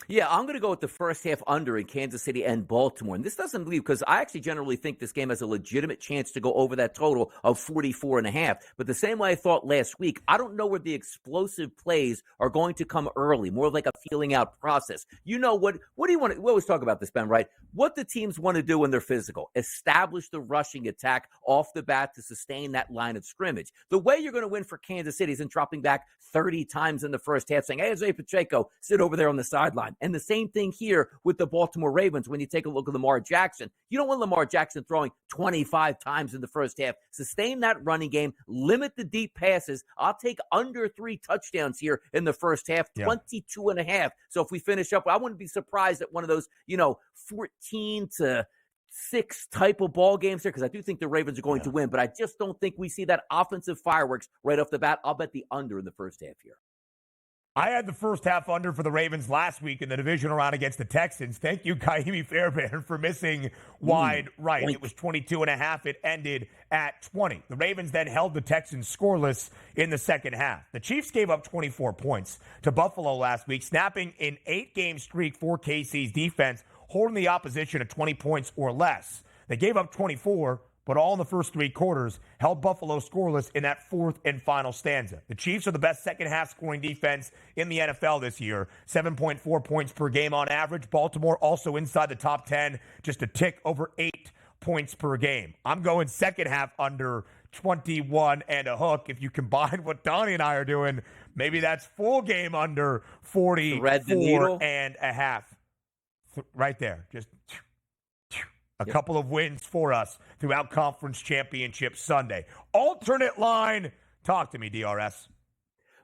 [SPEAKER 2] Yeah, I'm going to go with the first half under in Kansas City and Baltimore. And this doesn't leave because I actually generally think this game has a legitimate chance to go over that total of 44.5. But the same way I thought last week, I don't know where the explosive plays are going to come early, more like a feeling out process. You know what do you want to, we always talk about this, Ben, right? What the teams want to do when they're physical, establish the rushing attack off the bat to sustain that line of scrimmage. The way you're going to win for Kansas City isn't dropping back 30 times in the first half saying, hey, Isaiah Pacheco, sit over there on the sideline. And the same thing here with the Baltimore Ravens when you take a look at Lamar Jackson. You don't want Lamar Jackson throwing 25 times in the first half. Sustain that running game. Limit the deep passes. I'll take under 3 touchdowns here in the first half, 22.5. So if we finish up, I wouldn't be surprised at one of those, 14-6 type of ball games here because I do think the Ravens are going to win, but I just don't think we see that offensive fireworks right off the bat. I'll bet the under in the first half here.
[SPEAKER 1] I had the first half under for the Ravens last week in the divisional round against the Texans. Thank you, Kaimi Fairbairn, for missing wide right. It was 22.5. It ended at 20. The Ravens then held the Texans scoreless in the second half. The Chiefs gave up 24 points to Buffalo last week, snapping an 8-game streak for KC's defense, holding the opposition to 20 points or less. They gave up 24, but all in the first 3 quarters, held Buffalo scoreless in that 4th and final stanza. The Chiefs are the best second-half scoring defense in the NFL this year, 7.4 points per game on average. Baltimore also inside the top 10, just a tick over 8 points per game. I'm going second half under 21 and a hook. If you combine what Donnie and I are doing, maybe that's full game under 44 and a half. Right there, just a couple of wins for us throughout Conference Championship Sunday. Alternate line. Talk to me, DRS.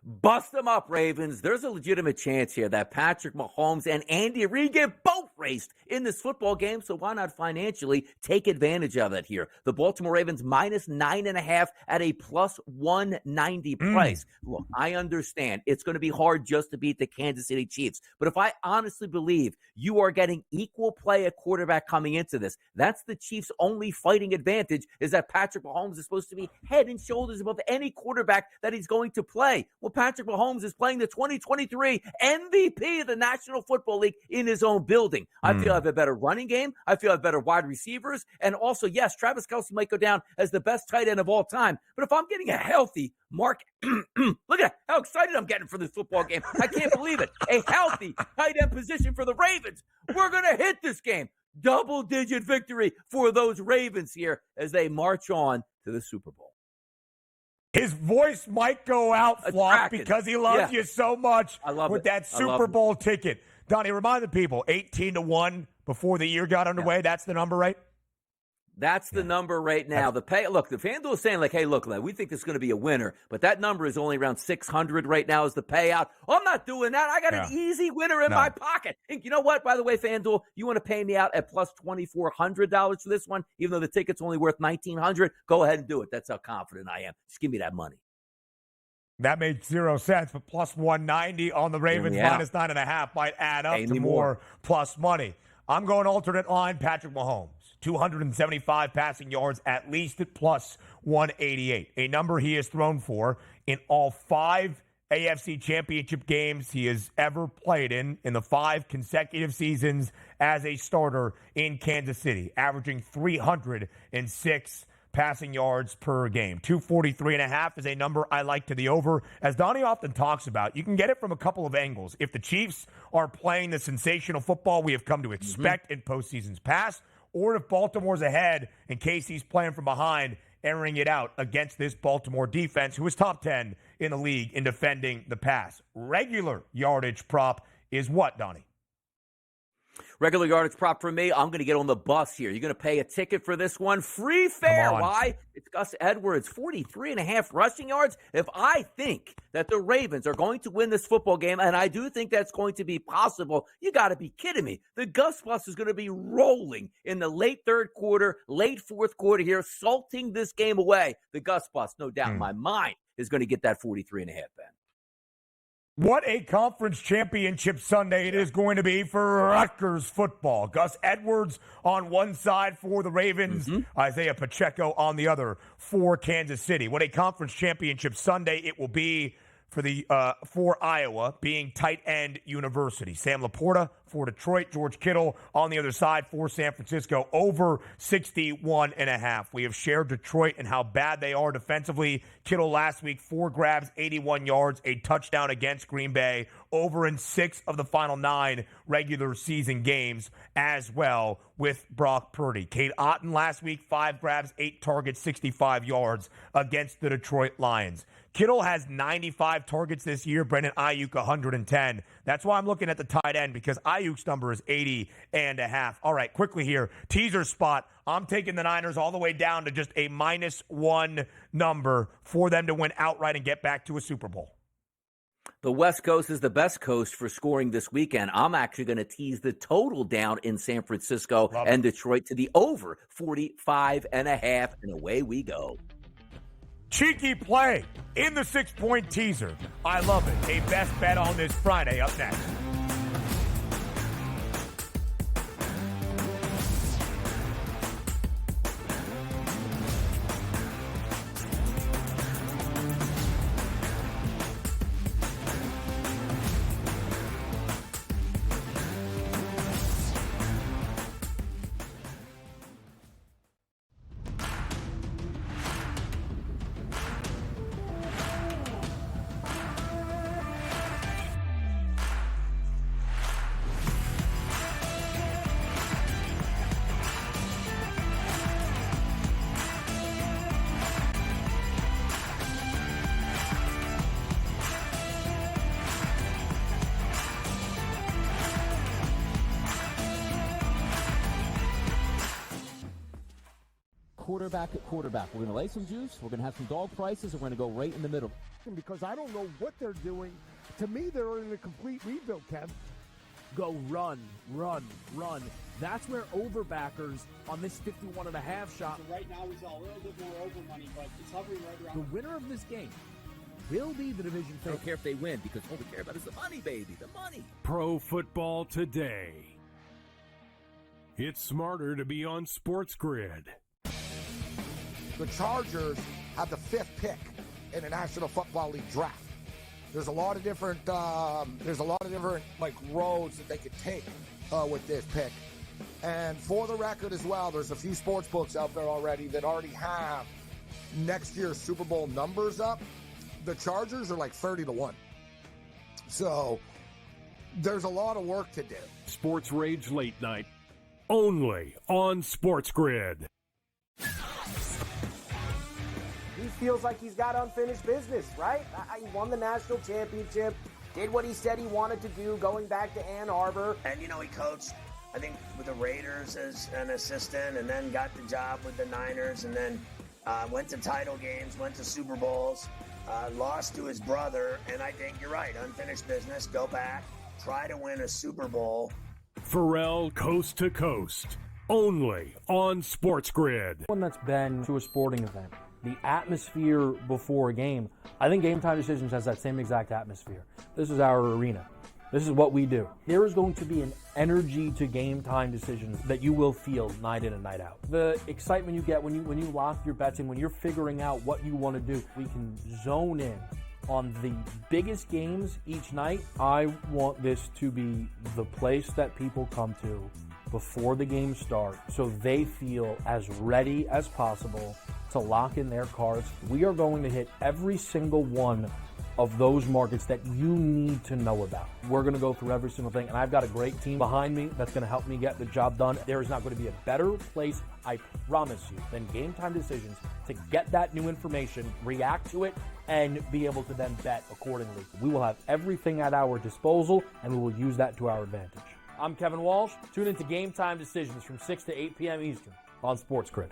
[SPEAKER 2] Bust them up, Ravens. There's a legitimate chance here that Patrick Mahomes and Andy Reid get both raced in this football game, so why not financially take advantage of it here? The Baltimore Ravens minus 9.5 at a plus 190 price. Look, I understand it's going to be hard just to beat the Kansas City Chiefs, but if I honestly believe you are getting equal play at quarterback coming into this, that's the Chiefs' only fighting advantage, is that Patrick Mahomes is supposed to be head and shoulders above any quarterback that he's going to play. Well, Patrick Mahomes is playing the 2023 MVP of the National Football League in his own building. I feel I have a better running game. I feel I have better wide receivers. And also, yes, Travis Kelce might go down as the best tight end of all time. But if I'm getting a healthy Mark, look at how excited I'm getting for this football game. I can't believe it. A healthy tight end position for the Ravens. We're going to hit this game. Double-digit victory for those Ravens here as they march on to the Super Bowl.
[SPEAKER 1] His voice might go out, Flock, because he loves you so much with that Super Bowl ticket. Donnie, remind the people, 18-1 before the year got underway. That's the number, right?
[SPEAKER 2] That's the number right now. The FanDuel is saying, like, hey, look, we think this is going to be a winner, but that number is only around 600 right now as the payout. I'm not doing that. I got an easy winner in my pocket. And you know what? By the way, FanDuel, you want to pay me out at plus $2,400 for this one, even though the ticket's only worth $1,900? Go ahead and do it. That's how confident I am. Just give me that money.
[SPEAKER 1] That made 0 sense, but plus 190 on the Ravens minus 9.5 might add up to more plus money. I'm going alternate line, Patrick Mahomes. 275 passing yards, at least at plus 188. A number he has thrown for in all 5 AFC championship games he has ever played in the 5 consecutive seasons as a starter in Kansas City, averaging 306 passing yards per game. 243.5 is a number I like to the over. As Donnie often talks about, you can get it from a couple of angles. If the Chiefs are playing the sensational football we have come to expect in postseasons past, or if Baltimore's ahead and KC's playing from behind, airing it out against this Baltimore defense, who is top 10 in the league in defending the pass. Regular yardage prop is what, Donnie?
[SPEAKER 2] Regular yardage prop for me, I'm going to get on the bus here. You're going to pay a ticket for this one. Free fare. Why? It's Gus Edwards, 43.5 rushing yards. If I think that the Ravens are going to win this football game, and I do think that's going to be possible, you got to be kidding me. The Gus bus is going to be rolling in the late third quarter, late fourth quarter here, salting this game away. The Gus bus, no doubt in my mind, is going to get that 43.5, Ben.
[SPEAKER 1] What a conference championship Sunday it is going to be for Rutgers football. Gus Edwards on one side for the Ravens, Isaiah Pacheco on the other for Kansas City. What a conference championship Sunday it will be for Iowa, being tight end university. Sam Laporta for Detroit, George Kittle on the other side for San Francisco, over 61.5. We have shared Detroit and how bad they are defensively. Kittle last week, 4 grabs, 81 yards, a touchdown against Green Bay, over in 6 of the final 9 regular season games as well with Brock Purdy. Cade Otton last week, 5 grabs, 8 targets, 65 yards against the Detroit Lions. Kittle has 95 targets this year. Brandon Ayuk, 110. That's why I'm looking at the tight end, because Ayuk's number is 80.5. All right, quickly here. Teaser spot. I'm taking the Niners all the way down to just a -1 number for them to win outright and get back to a Super Bowl.
[SPEAKER 2] The West Coast is the best coast for scoring this weekend. I'm actually going to tease the total down in San Francisco and Detroit to the over 45.5, and away we go.
[SPEAKER 1] Cheeky play in the 6-point teaser. I love it. A best bet on this Friday up next.
[SPEAKER 3] Quarterback at quarterback. We're going to lay some juice. We're going to have some dog prices, and we're going to go right in the middle.
[SPEAKER 10] Because I don't know what they're doing. To me, they're in a complete rebuild, Kev.
[SPEAKER 11] go run, run, run. That's where overbackers on this 51.5 shot.
[SPEAKER 6] Right now, he's a little bit more over money, but it's hovering right around.
[SPEAKER 11] The winner of this game will be the division favorite.
[SPEAKER 2] I don't care if they win because all we care about is the money, baby, the money.
[SPEAKER 7] Pro Football Today. It's smarter to be on SportsGrid.
[SPEAKER 4] The Chargers have the 5th pick in the National Football League draft. There's a lot of different like roads that they could take with this pick. And for the record as well, there's a few sports books out there already that already have next year's Super Bowl numbers up. The Chargers are like 30-1. So there's a lot of work to do.
[SPEAKER 7] Sports Rage Late Night, only on SportsGrid.
[SPEAKER 8] He feels like he's got unfinished business, right? He won the national championship, did what he said he wanted to do, going back to Ann Arbor.
[SPEAKER 9] And, he coached, I think, with the Raiders as an assistant and then got the job with the Niners and then went to title games, went to Super Bowls, lost to his brother. And I think you're right, unfinished business, go back, try to win a Super Bowl.
[SPEAKER 7] Pharrell Coast to Coast, only on SportsGrid.
[SPEAKER 5] One that's been to a sporting event, the atmosphere before a game, I think Game Time Decisions has that same exact atmosphere. This is our arena. This is what we do. There is going to be an energy to Game Time Decisions that you will feel night in and night out. The excitement you get when you lock your bets in, when you're figuring out what you want to do, we can zone in on the biggest games each night. I want this to be the place that people come to before the game starts so they feel as ready as possible to lock in their cards. We are going to hit every single one of those markets that you need to know about. We're going to go through every single thing, and I've got a great team behind me that's going to help me get the job done. There is not going to be a better place, I promise you, than Game Time Decisions to get that new information, react to it, and be able to then bet accordingly. We will have everything at our disposal, and we will use that to our advantage. I'm Kevin Walsh. Tune into Game Time Decisions from 6 to 8 p.m. Eastern on SportsGrid.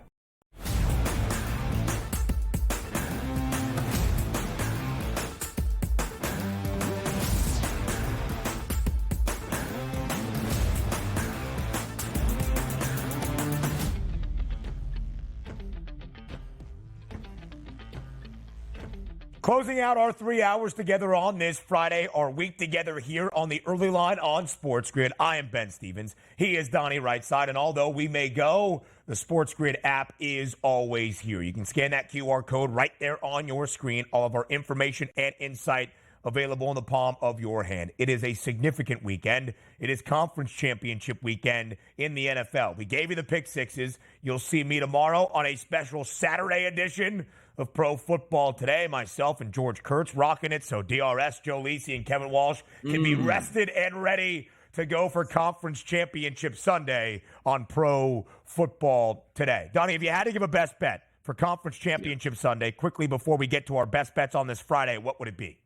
[SPEAKER 1] Closing out our 3 hours together on this Friday, our week together here on the early line on SportsGrid. I am Ben Stevens. He is Donnie Rightside. And although we may go, the SportsGrid app is always here. You can scan that QR code right there on your screen. All of our information and insight available in the palm of your hand. It is a significant weekend. It is conference championship weekend in the NFL. We gave you the pick sixes. You'll see me tomorrow on a special Saturday edition of Pro Football Today. Myself and George Kurtz rocking it, so DRS, Joe Lisi, and Kevin Walsh can be rested and ready to go for Conference Championship Sunday on Pro Football Today. Donnie, if you had to give a best bet for Conference Championship Sunday, quickly before we get to our best bets on this Friday, what would it be?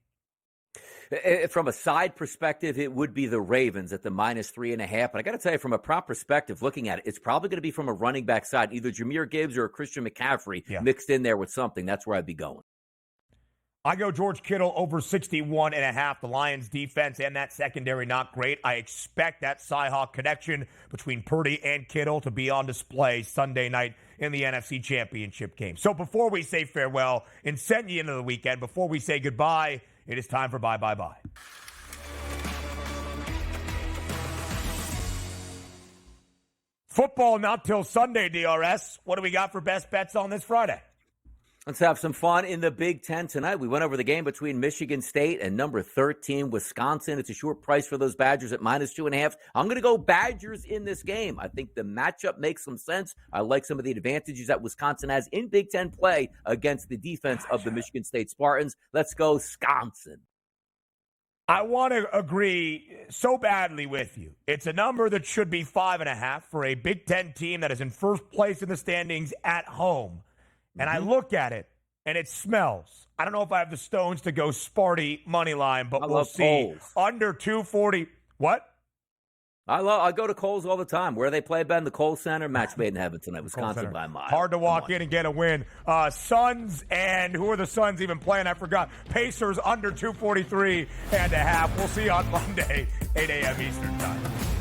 [SPEAKER 2] From a side perspective, it would be the Ravens at the -3.5. But I got to tell you, from a prop perspective, looking at it, it's probably going to be from a running back side, either Jahmyr Gibbs or Christian McCaffrey mixed in there with something. That's where I'd be going.
[SPEAKER 1] I go George Kittle over 61.5. The Lions defense and that secondary not great. I expect that Cy-Hawk connection between Purdy and Kittle to be on display Sunday night in the NFC Championship game. So before we say farewell and send you into the weekend, before we say goodbye, it is time for bye, bye, bye. Football not till Sunday, DRS. What do we got for best bets on this Friday?
[SPEAKER 2] Let's have some fun in the Big Ten tonight. We went over the game between Michigan State and number 13, Wisconsin. It's a short price for those Badgers at -2.5. I'm going to go Badgers in this game. I think the matchup makes some sense. I like some of the advantages that Wisconsin has in Big Ten play against the defense of the Michigan State Spartans. Let's go Wisconsin.
[SPEAKER 1] I want to agree so badly with you. It's a number that should be 5.5 for a Big Ten team that is in first place in the standings at home. And I look at it, and it smells. I don't know if I have the stones to go Sparty money line, but we'll see.
[SPEAKER 2] Polls.
[SPEAKER 1] Under 240. What?
[SPEAKER 2] I go to Kohl's all the time. Where they play, Ben? The Kohl's Center. Match made in heaven tonight. Wisconsin by a mile.
[SPEAKER 1] Hard to walk in and get a win. Suns, and who are the Suns even playing? I forgot. Pacers under 243 and a half. We'll see you on Monday, 8 a.m. Eastern time.